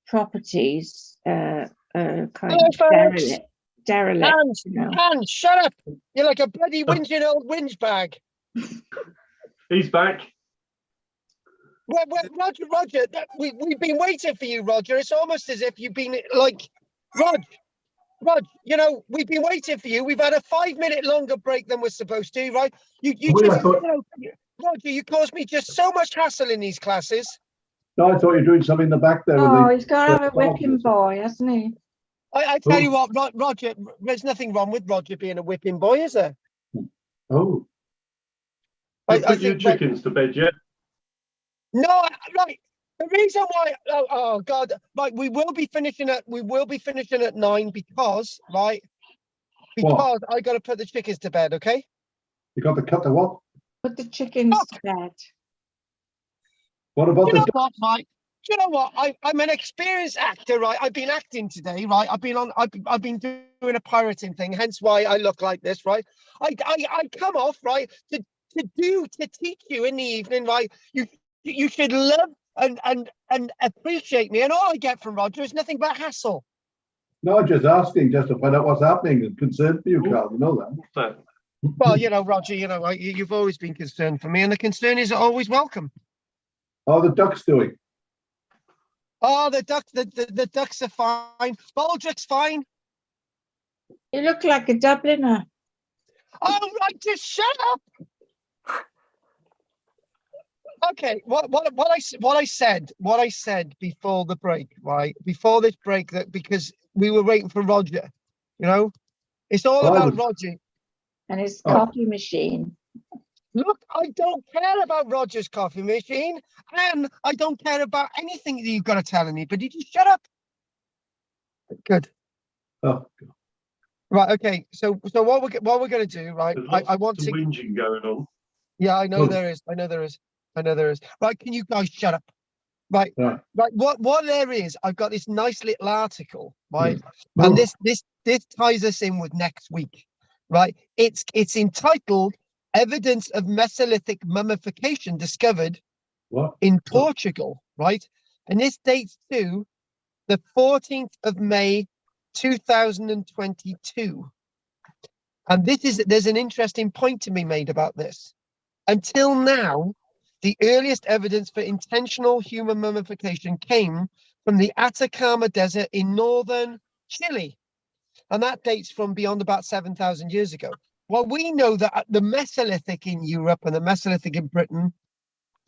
properties kind Hello, of folks. derelict, Hans, you know. Hans, shut up. You're like a bloody whinging old whinge bag. He's back. Well, Roger, we've been waiting for you, Roger. It's almost as if you've been like, Rog, you know, we've been waiting for you. We've had a 5-minute longer break than we're supposed to, right? You just, you know, Roger, you caused me just so much hassle in these classes. No, I thought you were doing something in the back there. Oh, with he's got to have a whipping boy, hasn't he? I tell you what, Roger, there's nothing wrong with Roger being a whipping boy, is there? Oh, You put I your think, chickens to bed yet? no, right. The reason why, oh God, right, we will be finishing at 9 because, right, because I got to put the chickens to bed, okay? you got to cut the what? Put the chickens to bed. What about You the know what, Mike? Do you know what? I'm an experienced actor, right? I've been acting today, right? I've been doing a pirating thing, hence why I look like this, right? I come off, right, to teach you in the evening, right? You should love and appreciate me, and all I get from Roger is nothing but hassle. No, just asking just to find out what's happening and concerned for you, Carl. You know that. What's that? Well, you know, Roger, you know, you've always been concerned for me, and the concern is always welcome. How are the ducks doing? Oh, the ducks are fine. Baldrick's fine. You look like a Dubliner. Oh, right, just shut up. Okay, what I said before the break, right? Before this break, that because we were waiting for Roger, you know, it's all I about was- Roger. And his Oh. coffee machine. Look, I don't care about Roger's coffee machine, and I don't care about anything that you've got to tell anybody. Just shut up. Good. Oh, Right. Okay. So what we're going to do, right? There's I lots want of to. whinging going on. Yeah, I know Oh. there is. I know there is. I know there is. Right. Can you guys shut up? Right. right. Right. What there is, I've got this nice little article, right? Oh, And this ties us in with next week, right? It's entitled "Evidence of Mesolithic Mummification Discovered what? in Portugal," right? And this dates to the 14th of May, 2022. And there's an interesting point to be made about this. Until now, the earliest evidence for intentional human mummification came from the Atacama Desert in northern Chile. And that dates from beyond about 7,000 years ago. Well, we know that the Mesolithic in Europe and the Mesolithic in Britain,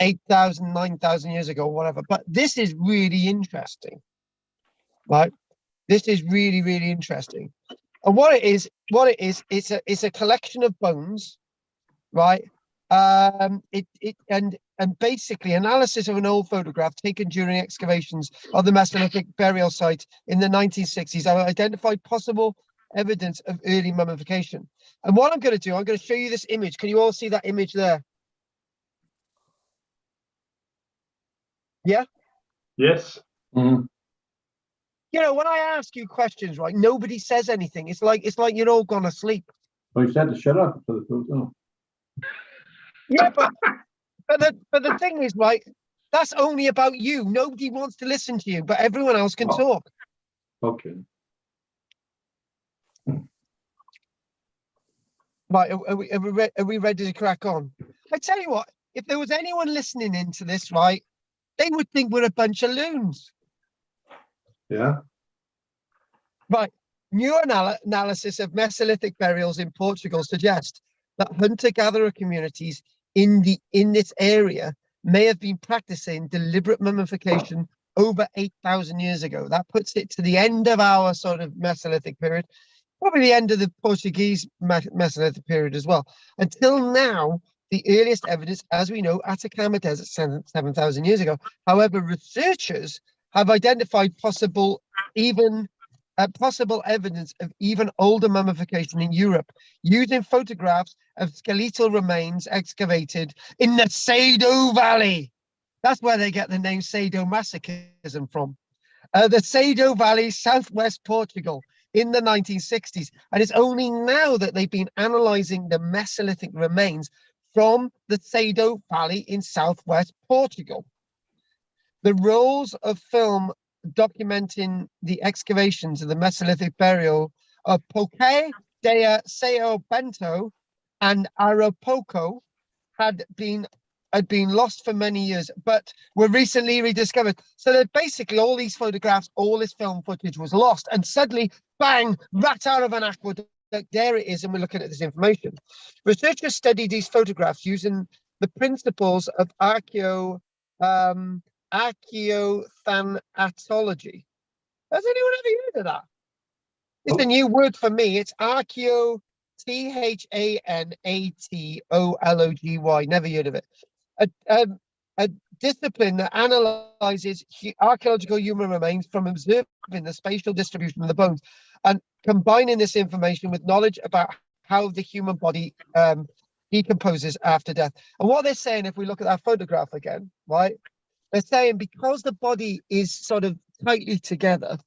8,000, 9,000 years ago, whatever. But this is really interesting, right? This is really, really interesting. And what it is, it's a collection of bones, right? And basically analysis of an old photograph taken during excavations of the Mesolithic burial site in the 1960s have identified possible evidence of early mummification. And what I'm going to do, I'm going to show you this image. Can you all see that image there? Yeah. Yes. Mm. You know, when I ask you questions, right, nobody says anything. It's like you're all gone asleep. Well, you said to shut up for the photo. Yeah, but the thing is, right, that's only about you. Nobody wants to listen to you, but everyone else can Oh. talk. Okay. Right, are we ready to crack on? I tell you what, if there was anyone listening into this, right, they would think we're a bunch of loons. Yeah. Right, new analysis of Mesolithic burials in Portugal suggest that hunter-gatherer communities in this area may have been practicing deliberate mummification over 8,000 years ago. That puts it to the end of our sort of Mesolithic period, probably the end of the Portuguese Mesolithic period as well. Until now, the earliest evidence, as we know, Atacama Desert 7,000 years ago. However, researchers have identified possible evidence of even older mummification in Europe using photographs of skeletal remains excavated in the Sado Valley. That's where they get the name sadomasochism from. The Sado Valley, southwest Portugal, in the 1960s. And it's only now that they've been analysing the Mesolithic remains from the Sado Valley in southwest Portugal. The rolls of film documenting the excavations of the Mesolithic burial of Poque de Sao Bento and Arapoco had been lost for many years, but were recently rediscovered. So that basically all these photographs, all this film footage was lost, and suddenly, bang, right out of an aqueduct, there it is, and we're looking at this information. Researchers studied these photographs using the principles of archaeothanatology. Has anyone ever heard of that? It's a new word for me. It's archaeothanatology. Never heard of it. A discipline that analyzes archaeological human remains from observing the spatial distribution of the bones and combining this information with knowledge about how the human body decomposes after death. And what they're saying, if we look at that photograph again, right, they're saying because the body is sort of tightly together,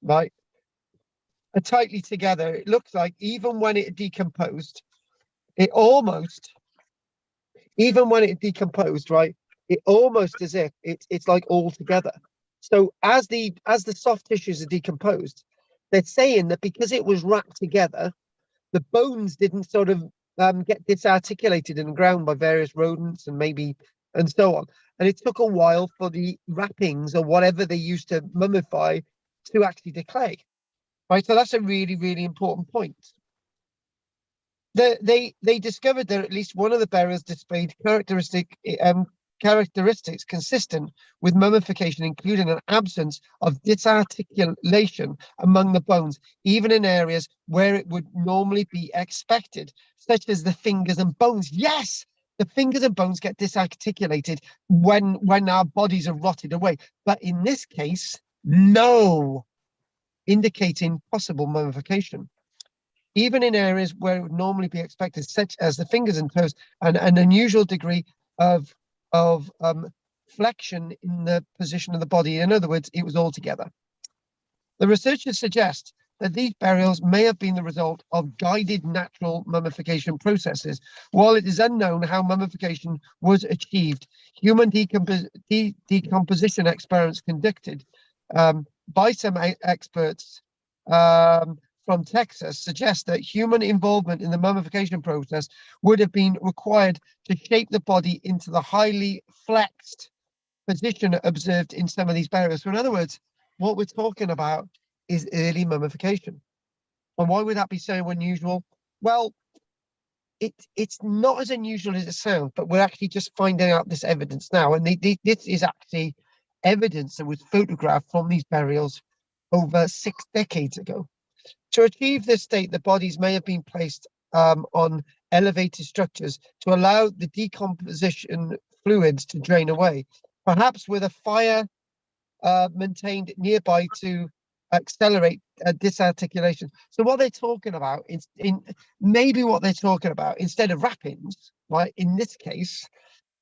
right, tightly together, it looks like even when it decomposed, it almost, even when it decomposed, right, it almost as if it's like all together. So as the soft tissues are decomposed, they're saying that because it was wrapped together, the bones didn't sort of get disarticulated in the ground by various rodents and so on. And it took a while for the wrappings or whatever they used to mummify to actually decay. Right, so that's a really, really important point. They discovered that at least one of the burials displayed characteristic characteristics consistent with mummification, including an absence of disarticulation among the bones, even in areas where it would normally be expected, such as the fingers and bones. Yes, the fingers and bones get disarticulated when our bodies are rotted away. But in this case, no, indicating possible mummification. Even in areas where it would normally be expected, such as the fingers and toes, and an unusual degree of flexion in the position of the body. In other words, it was all together. The researchers suggest that these burials may have been the result of guided natural mummification processes. While it is unknown how mummification was achieved, human decomposition experiments conducted by some experts from Texas suggest that human involvement in the mummification process would have been required to shape the body into the highly flexed position observed in some of these burials. So in other words, what we're talking about is early mummification. And why would that be so unusual? Well, it's not as unusual as it sounds, but we're actually just finding out this evidence now. And this is actually evidence that was photographed from these burials over 6 decades ago. To achieve this state, the bodies may have been placed on elevated structures to allow the decomposition fluids to drain away, perhaps with a fire maintained nearby to accelerate disarticulation. So what they're talking about is what they're talking about, instead of wrappings, right? In this case,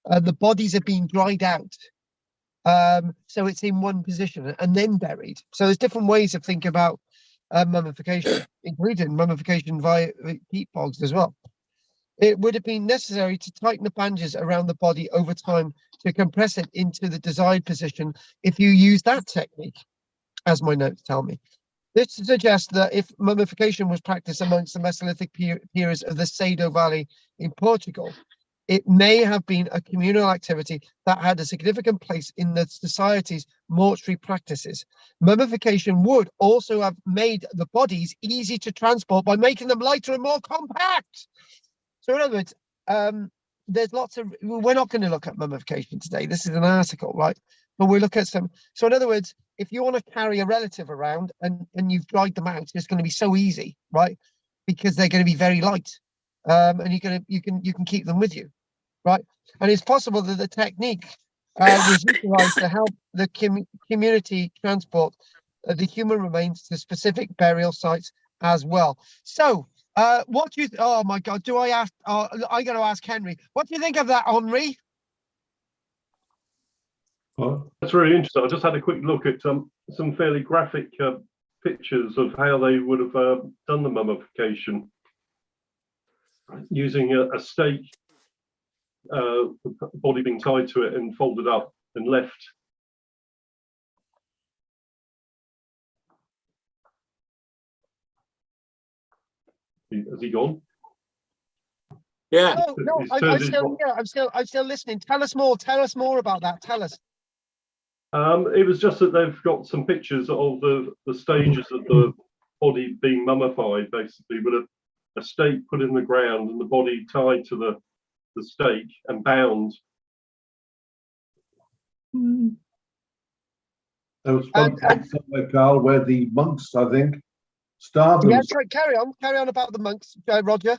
the bodies are being dried out. So it's in one position and then buried. So there's different ways of thinking about mummification, including mummification via peat bogs as well. It would have been necessary to tighten the bandages around the body over time to compress it into the desired position if you use that technique, as my notes tell me. This suggests that if mummification was practiced amongst the Mesolithic periods of the Sado Valley in Portugal, it may have been a communal activity that had a significant place in the society's mortuary practices. Mummification would also have made the bodies easy to transport by making them lighter and more compact. So in other words, there's lots of, we're not going to look at mummification today. This is an article, right? But we'll look at some. So in other words, if you want to carry a relative around and you've dried them out, it's going to be so easy, right? Because they're going to be very light. And you can keep them with you, right? And it's possible that the technique was utilized to help the community transport the human remains to specific burial sites as well. So, what do you? Oh my God! Do I ask? I got to ask Henry. What do you think of that, Henri? Well, that's really interesting. I just had a quick look at some fairly graphic pictures of how they would have done the mummification using a stake, the body being tied to it and folded up and left. Has he gone? Yeah. No, I'm still listening. Tell us more. Tell us more about that. Tell us. It was just that they've got some pictures of the stages of the body being mummified, basically, with a stake put in the ground and the body tied to the stake and bound. There was one somewhere, Carl, where the monks, I think, starved themselves. Yeah, carry on about the monks, Roger.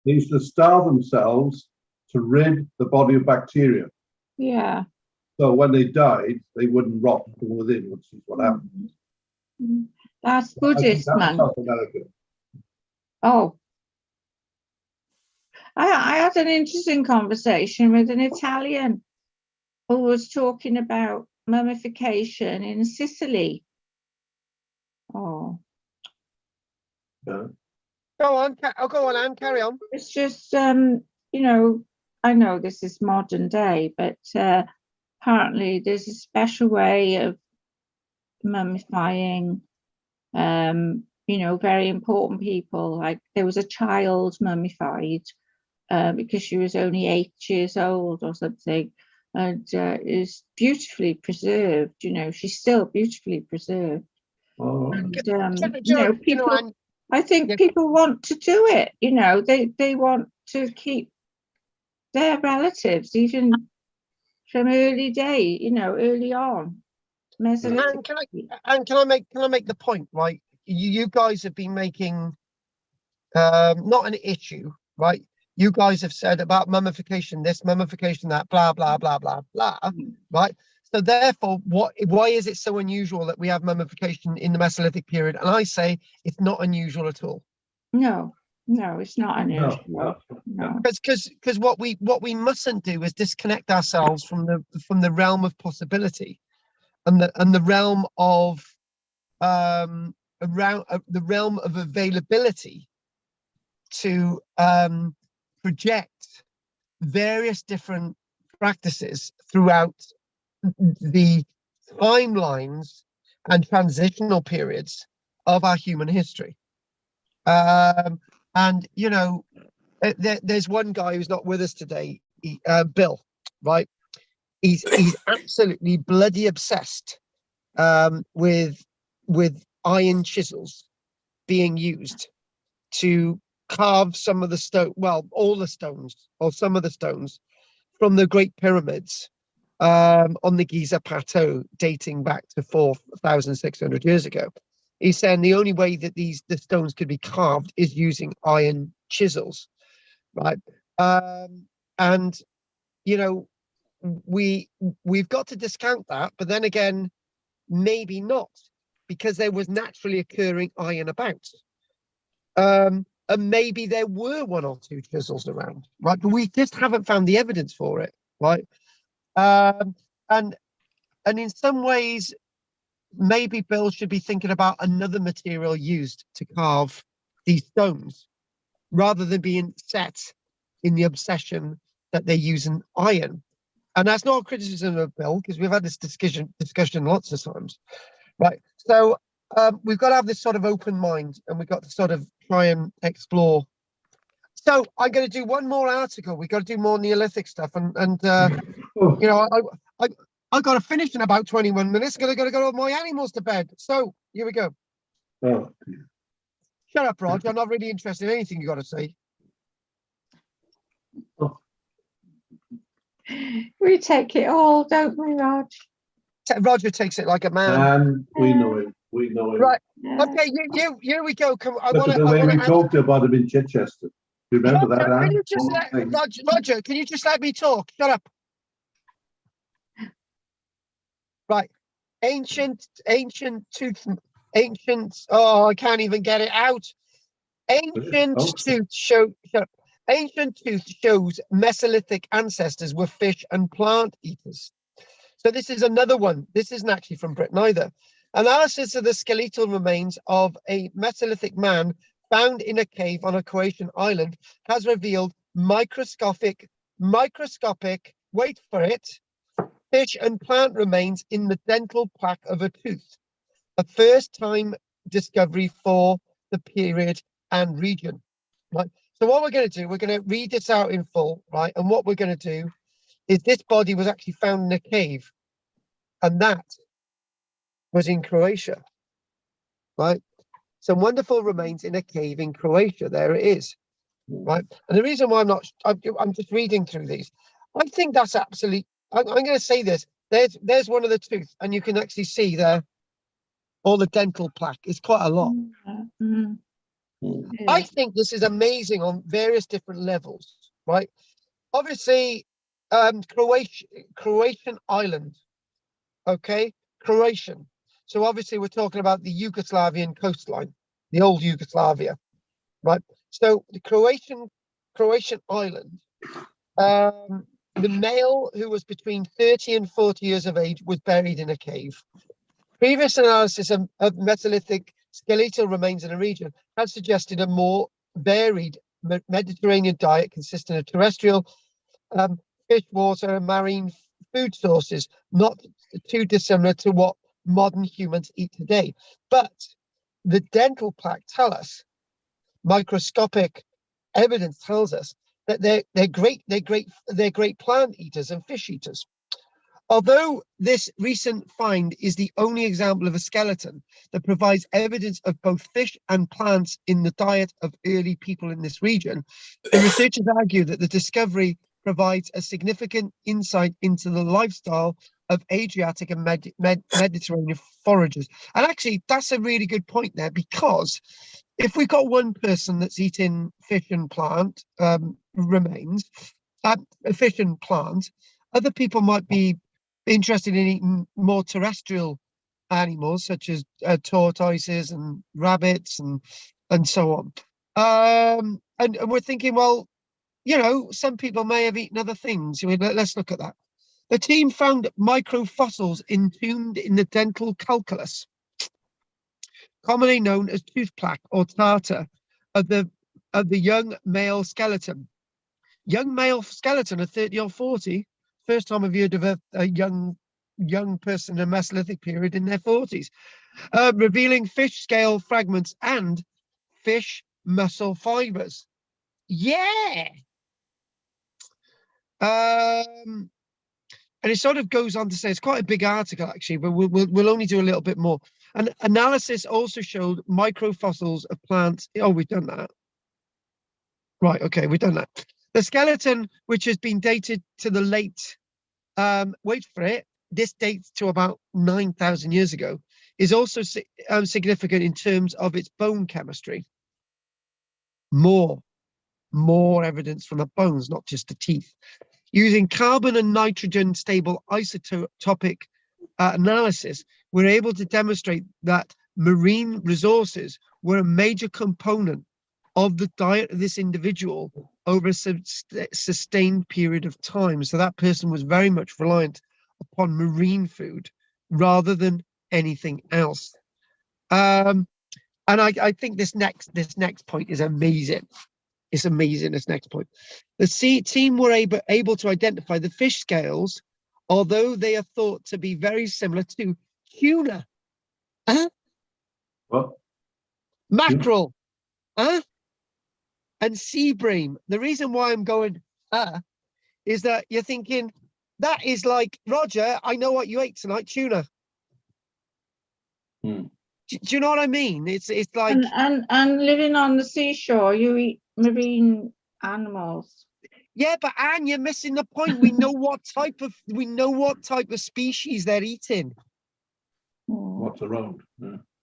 They used to starve themselves to rid the body of bacteria. Yeah. So when they died, they wouldn't rot from within, which is what happened. That's Buddhist, man. South America. Oh. I had an interesting conversation with an Italian who was talking about mummification in Sicily. Oh. Yeah. Go on, Anne, carry on. It's just, you know, I know this is modern day, but apparently there's a special way of mummifying, you know, very important people. Like there was a child mummified because she was only 8 years old or something, and is beautifully preserved. You know, she's still beautifully preserved. Oh. And, you know, people. I think people want to do it. You know, they want to keep their relatives, even from early day, early on. Mesolithic. And can I make the point, right? You guys have been making not an issue, right? You guys have said about mummification, this mummification, that, blah blah blah blah blah, right? So therefore, why is it so unusual that we have mummification in the Mesolithic period? And I say it's not unusual at all. No, it's not unusual. No. Because what we mustn't do is disconnect ourselves from the realm of possibility, and the realm of around the realm of availability to project various different practices throughout the timelines and transitional periods of our human history. And there's one guy who's not with us today, Bill, right? He's absolutely bloody obsessed with iron chisels being used to carve some of the stone, well, all the stones or some of the stones from the Great Pyramids on the Giza Plateau, dating back to 4,600 years ago. He's saying the only way that the stones could be carved is using iron chisels, right? And we've got to discount that, but then again, maybe not, because there was naturally occurring iron about. And maybe there were one or two chisels around, right? But we just haven't found the evidence for it, right? And in some ways, maybe Bill should be thinking about another material used to carve these stones, rather than being set in the obsession that they're using iron. And that's not a criticism of Bill, because we've had this discussion lots of times, right? So we've got to have this sort of open mind, and we've got to sort of try and explore. So I'm going to do one more article. We've got to do more Neolithic stuff, and I got to finish in about 21 minutes. Got to go my animals to bed. So here we go. Oh, Shut up, Rog. I'm not really interested in anything you got to say. We take it all, don't we, Rog? Roger takes it like a man. and we know him. We know him. Right. Yeah. Okay, here we go. Come, Look at the way we talked about him in Chepstow. Remember that, Roger, Anne? can you just Roger, can you just let me talk? Shut up. Right. Ancient, oh, I can't even get it out. Ancient tooth shows Mesolithic ancestors were fish and plant eaters. So this is another one. This isn't actually from Britain either. Analysis of the skeletal remains of a Mesolithic man found in a cave on a Croatian island has revealed microscopic, wait for it, fish and plant remains in the dental plaque of a tooth. A first time discovery for the period and region, right? So what we're going to do, we're going to read this out in full, right? And what we're going to do is this body was actually found in a cave, and that was in Croatia, right? Some wonderful remains in a cave in Croatia. There it is, right? And the reason why I'm just reading through these, I think that's absolutely, I'm going to say this. There's one of the tooth, and you can actually see there all the dental plaque. It's quite a lot. Mm. I think this is amazing on various different levels, right? Obviously, Croatian island, okay? Croatian. So obviously we're talking about the Yugoslavian coastline, the old Yugoslavia, right? So the Croatian island, the male, who was between 30 and 40 years of age, was buried in a cave. Previous analysis of Mesolithic skeletal remains in the region has suggested a more varied Mediterranean diet consisting of terrestrial, fish, water, and marine food sources, not too dissimilar to what modern humans eat today. But the dental plaque tell us, microscopic evidence tells us that they're great plant eaters and fish eaters. Although this recent find is the only example of a skeleton that provides evidence of both fish and plants in the diet of early people in this region, the researchers argue that the discovery provides a significant insight into the lifestyle of Adriatic and Mediterranean foragers. And actually, that's a really good point there, because if we've got one person that's eating fish and plant remains, fish and plant, other people might be interested in eating more terrestrial animals, such as tortoises and rabbits and so on. And we're thinking, well, you know, some people may have eaten other things. I mean, let's look at that. The team found microfossils entombed in the dental calculus, commonly known as tooth plaque or tartar, of the young male skeleton. Young male skeleton at 30 or 40. First time I've heard of a young person in a Mesolithic period in their 40s, revealing fish scale fragments and fish muscle fibers. Yeah. And it sort of goes on to say, it's quite a big article actually, but we'll only do a little bit more. An analysis also showed microfossils of plants. Oh, we've done that. Right, okay, we've done that. The skeleton, which has been dated to the late, wait for it, this dates to about 9,000 years ago, is also significant in terms of its bone chemistry. More evidence from the bones, not just the teeth. Using carbon and nitrogen stable isotopic analysis, we're able to demonstrate that marine resources were a major component of the diet of this individual over a sustained period of time. So that person was very much reliant upon marine food rather than anything else. And I think this next point is amazing. It's amazing, this next point. The team were able to identify the fish scales, although they are thought to be very similar to tuna. What? Mackerel. And sea bream. The reason why I'm going is that you're thinking, that is like, Roger, I know what you ate tonight, tuna. Do you know what I mean? It's like, and living on the seashore, you eat marine animals. yeah, but Anne, you're missing the point. We know what type of species they're eating. What's around?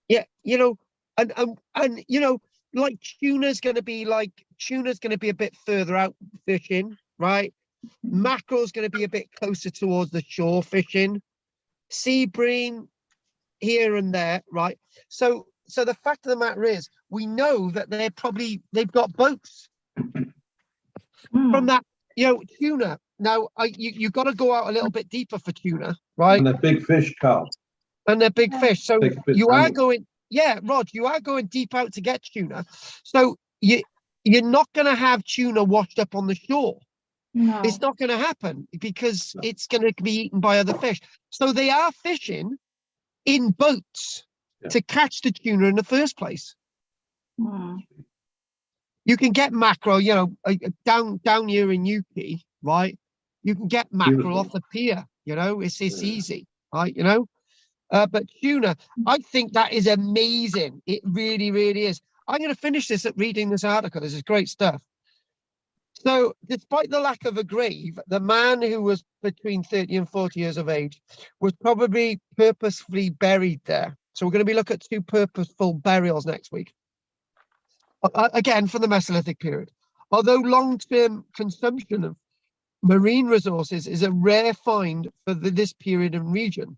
Yeah, you know, and you know, like tuna's going to be a bit further out fishing, right? Mackerel's going to be a bit closer towards the shore fishing. Sea bream here and there, right? So the fact of the matter is, we know that they've got boats from that, you know, tuna. Now, you got to go out a little bit deeper for tuna, right? And a big fish, Carl. And they're big fish. So Big fish you are animal. going, yeah, Rod, you are going deep out to get tuna. So you're not going to have tuna washed up on the shore. No. It's not going to happen because it's going to be eaten by other fish. So they are fishing in boats to catch the tuna in the first place. You can get mackerel, you know, down here in UK, right? You can get mackerel off the pier, you know, it's easy, right? You know, but tuna, I think that is amazing. It really, really is. I'm going to finish this at reading this article. This is great stuff. So, despite the lack of a grave, the man, who was between 30 and 40 years of age, was probably purposefully buried there. So we're going to be looking at 2 purposeful burials next week. Again, from the Mesolithic period. Although long-term consumption of marine resources is a rare find for this period and region,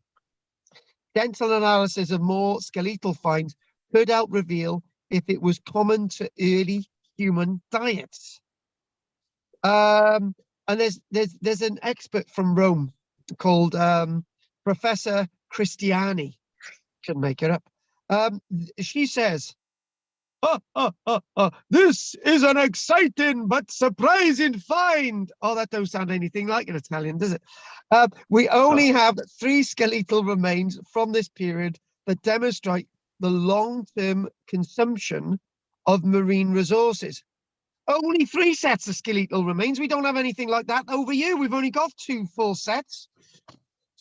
dental analysis of more skeletal finds could help reveal if it was common to early human diets. And there's an expert from Rome called Professor Christiani. Shouldn't make it up. She says, this is an exciting but surprising find. Oh, that don't sound anything like an Italian, does it? We only have 3 skeletal remains from this period that demonstrate the long-term consumption of marine resources. Only 3 sets of skeletal remains. We don't have anything like that over here. We've only got 2 full sets.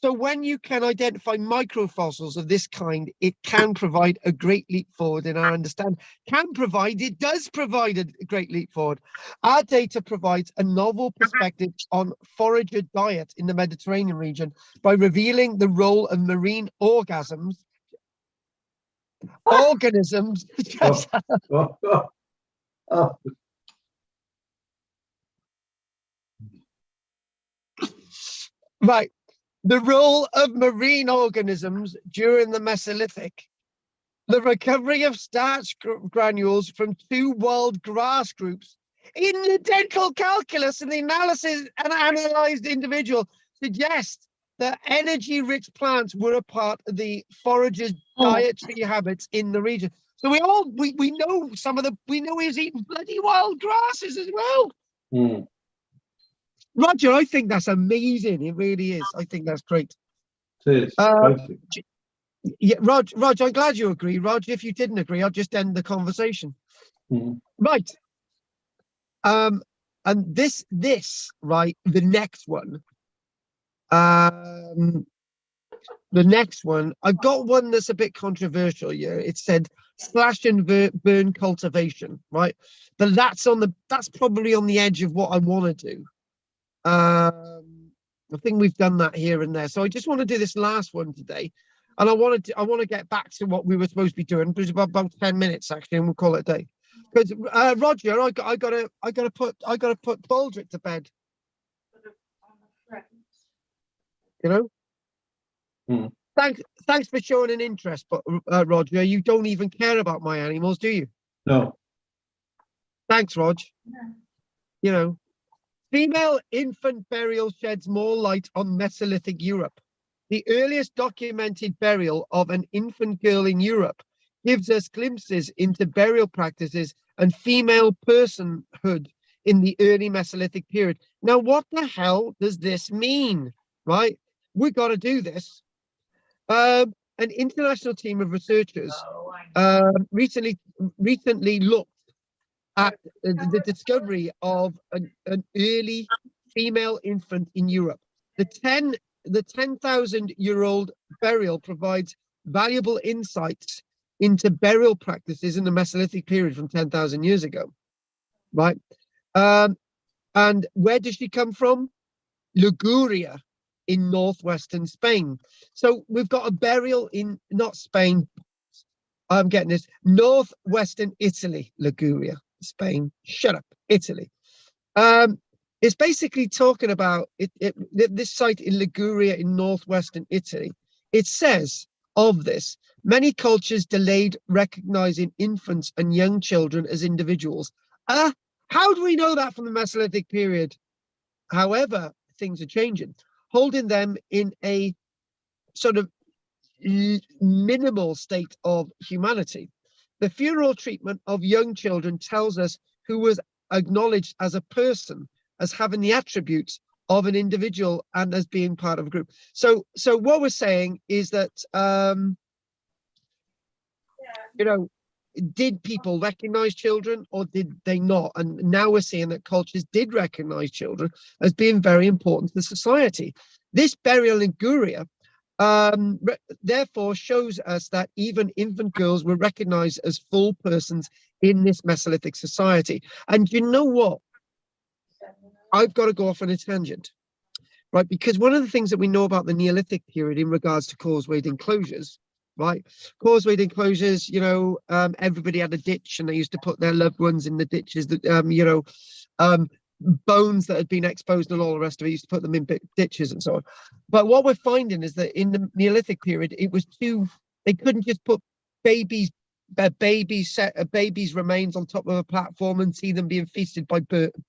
So when you can identify microfossils of this kind, it can provide a great leap forward in our understanding. It does provide a great leap forward. Our data provides a novel perspective on forager diet in the Mediterranean region by revealing the role of marine organisms Oh, oh, oh, oh. right. The role of marine organisms during the Mesolithic. The recovery of starch granules from two wild grass groups in the dental calculus and the analysis and analyzed individual suggests that energy-rich plants were a part of the foragers' dietary habits in the region. So we know we know he was eating bloody wild grasses as well. Mm. Roger, I think that's amazing. It really is. I think that's great. It is. Yeah, Rog, I'm glad you agree. Rog, if you didn't agree, I'll just end the conversation. Mm. Right. And this, right, the next one. The next one, I've got one that's a bit controversial here. It said slash and burn cultivation, right? But that's probably on the edge of what I want to do. I think we've done that here and there. So I just want to do this last one today. And I want to get back to what we were supposed to be doing. It's about 10 minutes actually, and we'll call it a day. Because Roger, I gotta put Baldrick to bed. You know. Mm. Thanks for showing an interest, but Roger, you don't even care about my animals, do you? No. Thanks, Rog. No. You know, female infant burial sheds more light on Mesolithic Europe. The earliest documented burial of an infant girl in Europe gives us glimpses into burial practices and female personhood in the early Mesolithic period. Now, what the hell does this mean? Right? We've got to do this. An international team of researchers recently looked at the discovery of an early female infant in Europe. The 10,000-year-old burial provides valuable insights into burial practices in the Mesolithic period from 10,000 years ago, right? And where does she come from? Liguria in northwestern Spain. So we've got a burial in, not Spain, I'm getting this, northwestern Italy, Liguria, Spain, shut up, Italy. It's basically talking about this site in Liguria in northwestern Italy. It says of this, many cultures delayed recognizing infants and young children as individuals. How do we know that from the Mesolithic period? However, things are changing, holding them in a sort of minimal state of humanity. The funeral treatment of young children tells us who was acknowledged as a person, as having the attributes of an individual and as being part of a group. So what we're saying is that, you know, did people recognize children or did they not? And now we're seeing that cultures did recognize children as being very important to society. This burial in Liguria therefore shows us that even infant girls were recognized as full persons in this Mesolithic society. And you know what? I've got to go off on a tangent, right? Because one of the things that we know about the Neolithic period in regards to causewayed enclosures, right? Causewayed enclosures, you know, everybody had a ditch and they used to put their loved ones in the ditches that, you know, bones that had been exposed and all the rest of it, used to put them in ditches and so on. But what we're finding is that in the Neolithic period, it was they couldn't just put babies' remains on top of a platform and see them being feasted by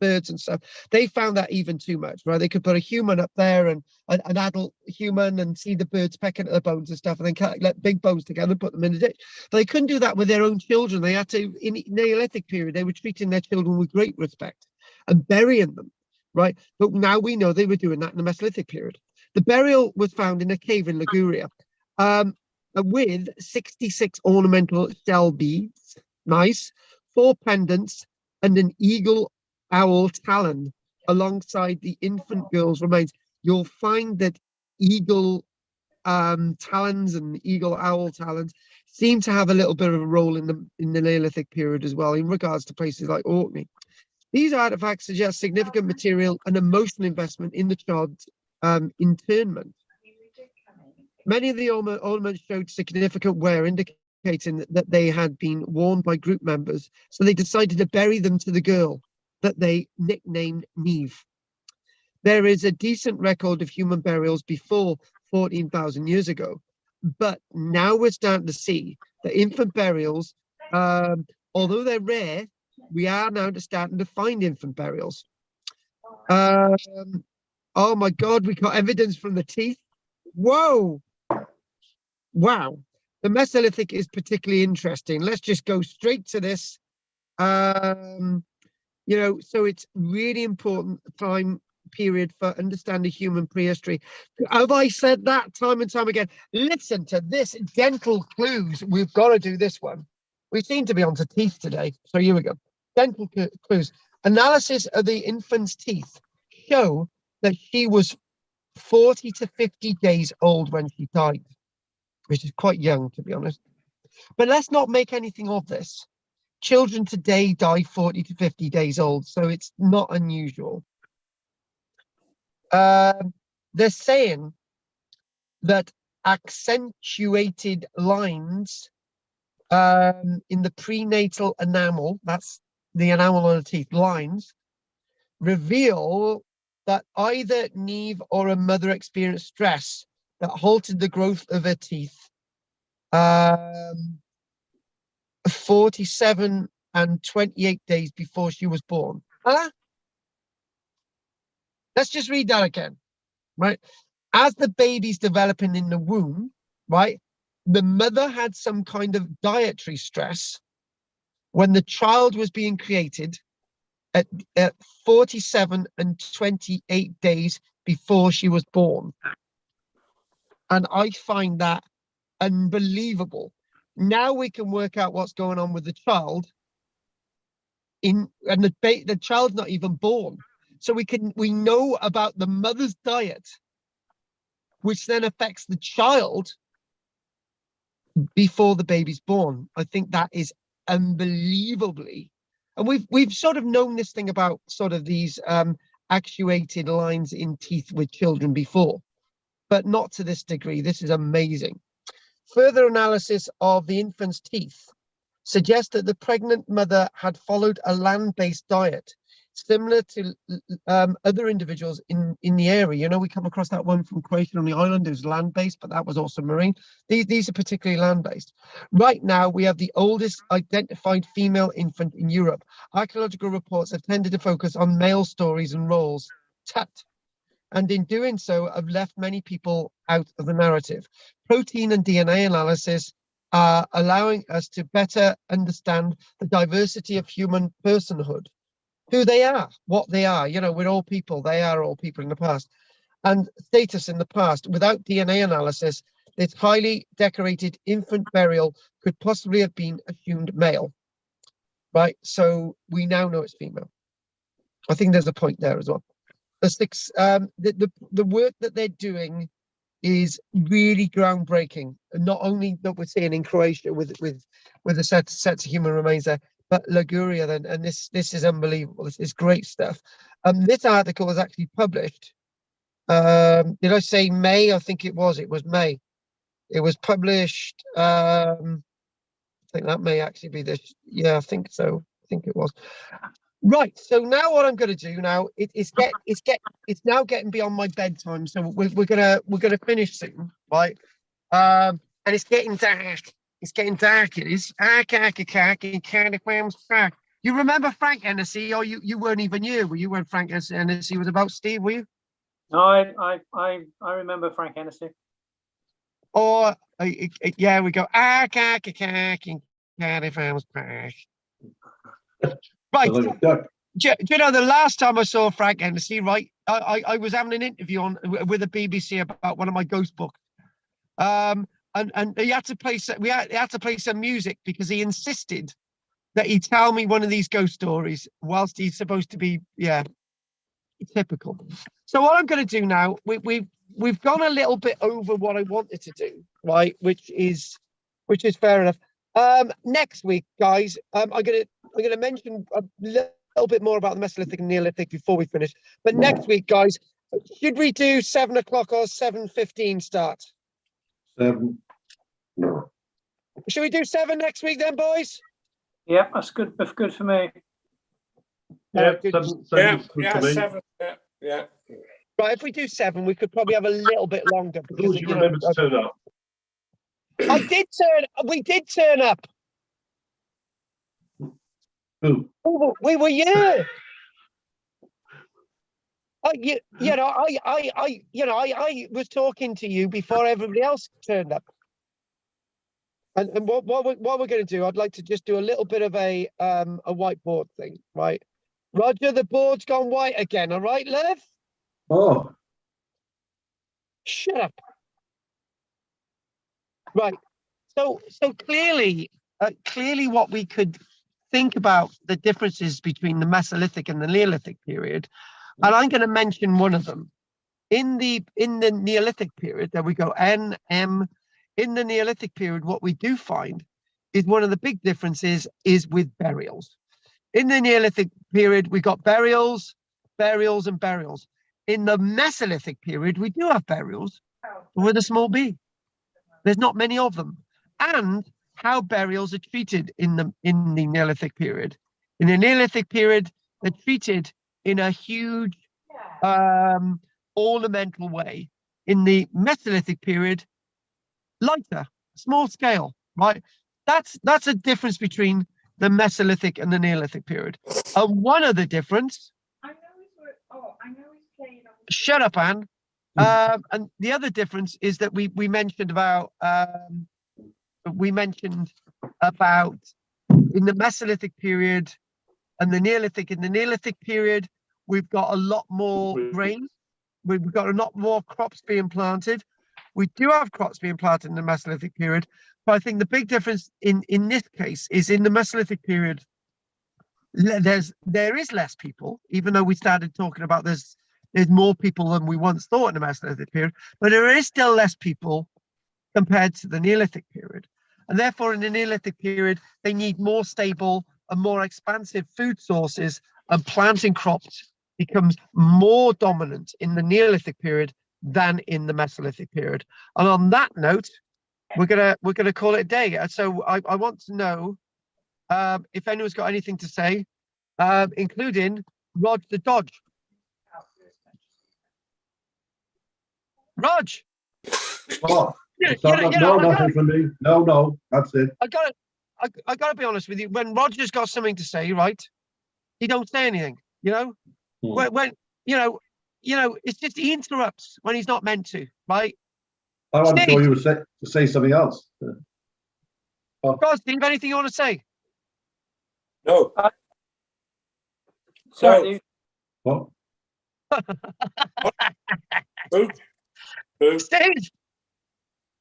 birds and stuff. They found that even too much, right? They could put a human up there and an adult human and see the birds pecking at the bones and stuff, and then let big bones together and put them in the ditch. But they couldn't do that with their own children. They had to, in the Neolithic period, they were treating their children with great respect and burying them, right? But now we know they were doing that in the Mesolithic period. The burial was found in a cave in Liguria, with 66 ornamental shell beads, nice, 4 pendants, and an eagle owl talon alongside the infant girl's remains. You'll find that eagle talons and eagle owl talons seem to have a little bit of a role in the Neolithic period as well, in regards to places like Orkney. These artifacts suggest significant material and emotional investment in the child's internment. Many of the ornaments showed significant wear, indicating that they had been worn by group members, so they decided to bury them to the girl that they nicknamed Neve. There is a decent record of human burials before 14,000 years ago, but now we're starting to see that infant burials, although they're rare, we are now starting to find infant burials. Oh my God, we got evidence from the teeth. Whoa. Wow. The Mesolithic is particularly interesting. Let's just go straight to this. You know, so it's really important time period for understanding human prehistory. Have I said that time and time again? Listen to this, dental clues. We've got to do this one. We seem to be onto teeth today. So here we go. Dental clues. Analysis of the infant's teeth show that she was 40 to 50 days old when she died, which is quite young, to be honest. But let's not make anything of this. Children today die 40 to 50 days old, so it's not unusual. They're saying that accentuated lines in the prenatal enamel, that's the enamel on the teeth, lines, reveal that either Neve or a mother experienced stress that halted the growth of her teeth 47 and 28 days before she was born. Let's just read that again, right? As the baby's developing in the womb, right, the mother had some kind of dietary stress when the child was being created at 47 and 28 days before she was born. And I find that unbelievable. Now we can work out what's going on with the child and the child's not even born. So we know about the mother's diet, which then affects the child before the baby's born. I think that is unbelievably, and we've sort of known this thing about sort of these actuated lines in teeth with children before, but not to this degree. This is amazing. Further analysis of the infant's teeth suggests that the pregnant mother had followed a land-based diet, similar to other individuals in the area. You know, we come across that one from Croatia on the island. It was land-based, but that was also marine. These are particularly land-based. Right now, we have the oldest identified female infant in Europe. Archaeological reports have tended to focus on male stories and roles. Tut. And in doing so, have left many people out of the narrative. Protein and DNA analysis are allowing us to better understand the diversity of human personhood, who they are, what they are. You know, we're all people. They are all people in the past. And status in the past. Without DNA analysis, this highly decorated infant burial could possibly have been assumed male. Right? So we now know it's female. I think there's a point there as well. The work that they're doing is really groundbreaking. And not only that we're seeing in Croatia with the sets of human remains there, but Liguria then, and this is unbelievable. This is great stuff. This article was actually published. Did I say May? I think it was May. It was published. I think that may actually be this. Yeah, I think so. I think it was. Right. So now what I'm going to do now, it's now getting beyond my bedtime. So we're gonna finish soon, right? And it's getting dark. It's getting dark. It is. You remember Frank Hennessy? Or you weren't even here. Were you when Frank Hennessy was about, Steve? Were you? No, I remember Frank Hennessy. Or yeah, we go. Right. Do you know the last time I saw Frank Hennessy, right? I was having an interview with the BBC about one of my ghost books. And he had to play had to play some music because he insisted that he tell me one of these ghost stories whilst he's supposed to be, yeah, typical. So what I'm going to do now, we've gone a little bit over what I wanted to do, right? Which is fair enough. Next week, guys, I'm gonna mention a little bit more about the Mesolithic and Neolithic before we finish. But next week, guys, should we do 7 o'clock or 7:15 start? 7. Should we do 7 next week then, boys? Yeah, that's good. That's good for me. Yeah, good. seven's Yeah, good yeah, for me. 7. Yeah. Right, if we do 7, we could probably have a little bit longer As long because as you remember to turn up. we did turn up. Who? Oh, we were here. I was talking to you before everybody else turned up. And what we're going to do, I'd like to just do a little bit of a whiteboard thing, right? Roger, the board's gone white again, all right, Lev? Oh, Shut up. Right. So clearly what we could think about the differences between the Mesolithic and the Neolithic period, and I'm going to mention one of them. In the Neolithic period, there we go, NM. In the Neolithic period, what we do find is one of the big differences is with burials. In the Neolithic period, we got burials, and burials. In the Mesolithic period, we do have burials with a small b. There's not many of them. And how burials are treated in the Neolithic period. In the Neolithic period, they're treated in a huge ornamental way. In the Mesolithic period, lighter, small scale, right? That's a difference between the Mesolithic and the Neolithic period. And one of the difference. I know he's playing on. Shut up, Anne. And the other difference is that we mentioned about in the Mesolithic period and the Neolithic. In the Neolithic period, we've got a lot more rain. We've got a lot more crops being planted. We do have crops being planted in the Mesolithic period, but I think the big difference in this case is in the Mesolithic period, there is less people, even though we started talking about there's more people than we once thought in the Mesolithic period, but there is still less people compared to the Neolithic period. And therefore, in the Neolithic period, they need more stable and more expansive food sources, and planting crops becomes more dominant in the Neolithic period than in the Mesolithic period. And on that note, we're gonna call it a day. So I want to know if anyone's got anything to say, including Rog the Dodge. Rog. oh. Nothing from me. No, that's it. I gotta be honest with you. When Roger's got something to say, right, he don't say anything. You know, when it's just he interrupts when he's not meant to, right? I'm sure you would say something else. God, Steve, anything you want to say? No. Sorry. What? Steve.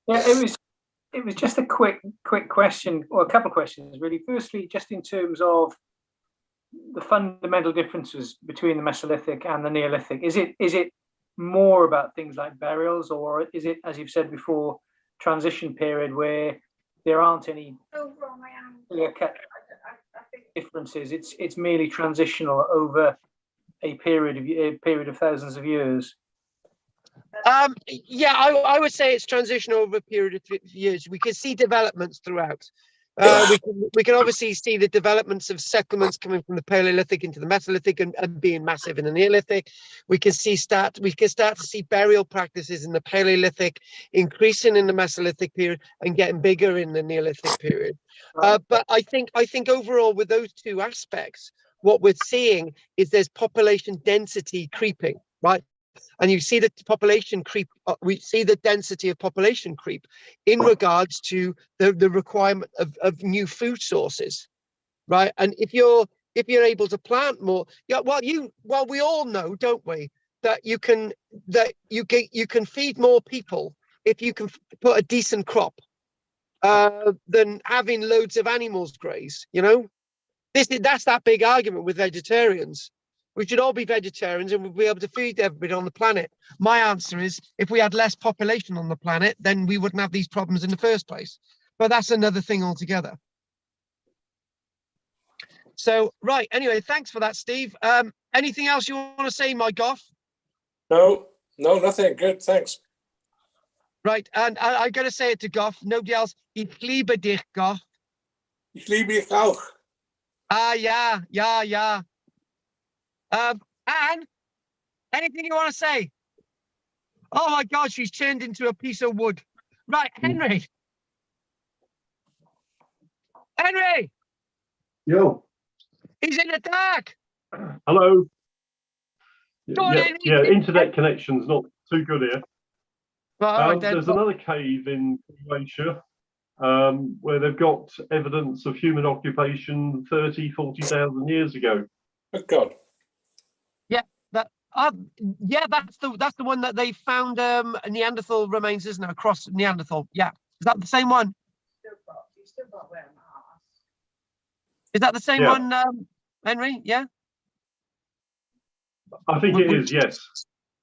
Yeah, it was just a quick question, or a couple of questions really. Firstly, just in terms of the fundamental differences between the Mesolithic and the Neolithic, is it more about things like burials, or is it, as you've said before, transition period where there aren't any clear-cut differences? It's merely transitional over a period of thousands of years. Yeah, I would say it's transitional over a period of years. We can see developments throughout. We can obviously see the developments of settlements coming from the Paleolithic into the Mesolithic and being massive in the Neolithic. We can start to see burial practices in the Paleolithic increasing in the Mesolithic period and getting bigger in the Neolithic period. But I think overall with those two aspects, what we're seeing is there's population density creeping, right? And you see the population creep. We see the density of population creep in regards to the requirement of new food sources, right? And if you're able to plant more, we all know, don't we, that you can feed more people if you can put a decent crop than having loads of animals graze. You know, that's that big argument with vegetarians. we should all be vegetarians and we'll be able to feed everybody on the planet. My answer is, if we had less population on the planet, then we wouldn't have these problems in the first place. But that's another thing altogether. So, right, anyway, thanks for that, Steve. Anything else you want to say, my Goff? No, nothing. Good, thanks. Right, and I got to say it to Goff. Nobody else. Ich liebe dich, Goff. Ich liebe dich auch. Ah, yeah. Anne, anything you want to say? Oh my God, she's turned into a piece of wood. Right, Henry. Henry, Yo, he's in the dark. Hello. Go on, Yeah, Henry. yeah, internet connection's not too good here. Well, all right, then. There's another cave in Croatia where they've got evidence of human occupation 40,000 years ago. Good God. Yeah, that's the one that they found Neanderthal remains, isn't it? Across Neanderthal. Yeah. Is that the same one? You still got to wear a mask. Is that the same Yeah. one, Henry? Yeah. I think it is, yes.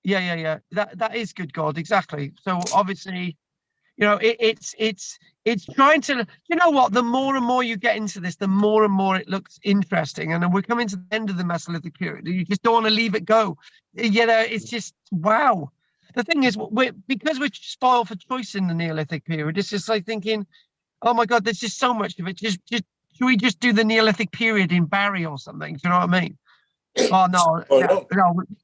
Yeah. That is good God, exactly. So obviously, you know, it's trying to, you know what, the more and more you get into this, the more and more it looks interesting. And then we're coming to the end of the Mesolithic period. You just don't want to leave it go. You know, it's just, wow. The thing is, because we're spoiled for choice in the Neolithic period, it's just like thinking, oh my God, there's just so much of it. Just should we just do the Neolithic period in Barry or something? Do you know what I mean? Oh no,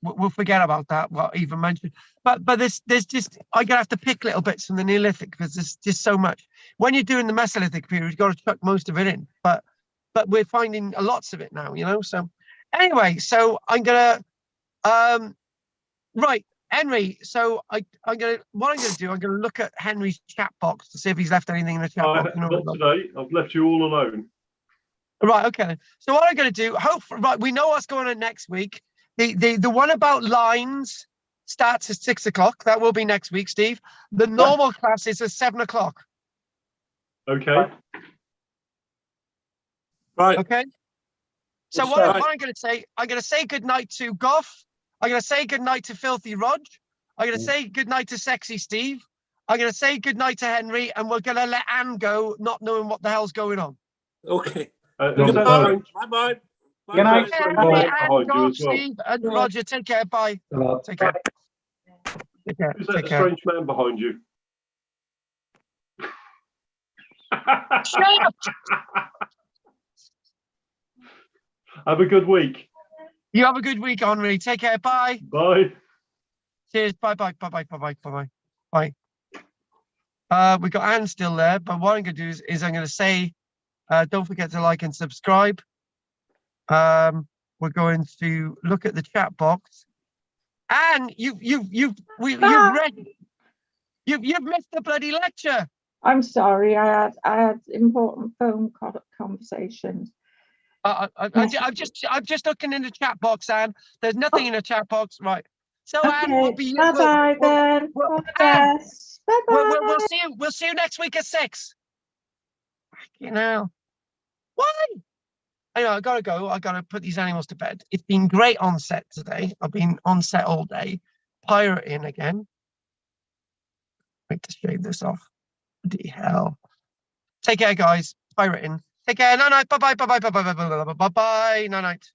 we'll forget about that. Well, even mentioned, but there's just I'm gonna have to pick little bits from the Neolithic because there's just so much. When you're doing the Mesolithic period, you've got to chuck most of it in, but we're finding lots of it now, you know. So anyway, so I'm gonna right, Henry. So what I'm gonna do, I'm gonna look at Henry's chat box to see if he's left anything in the chat box. Not today. I've left you all alone. Right, okay. So what I'm going to do, right, we know what's going on next week. The one about lines starts at 6 o'clock. That will be next week, Steve. The normal class is at 7 o'clock. Okay. Right. Okay. So what I'm going to say, I'm going to say goodnight to Goff. I'm going to say goodnight to Filthy Rog. I'm going to say goodnight to Sexy Steve. I'm going to say goodnight to Henry, and we're going to let Anne go, not knowing what the hell's going on. Okay. Bye. Bye. Good night. Behind you as well. Steve and Roger, take care. Bye. Take care. Take care. Is that Take a care. strange man behind you? Shut up. Have a good week. You have a good week, Henri. Take care. Bye. Bye. Cheers. Bye. Bye. We got Anne still there, but what I'm going to do is I'm going to say, don't forget to like and subscribe. We're going to look at the chat box. Anne, you've missed the bloody lecture. I'm sorry, I had important phone conversations. I'm just looking in the chat box, Anne. There's nothing in the chat box, right? So Anne, Okay, bye-bye then. All the best. Bye-bye. We'll see you next week at 6. You know, why? Anyway, I gotta go. I gotta put these animals to bed. It's been great on set today. I've been on set all day, pirating again. Wait to shave this off. Bloody hell. Take care, guys. Pirating. Take care. Night night. Bye bye. Bye bye. Bye bye. Bye bye. Bye bye. Night night.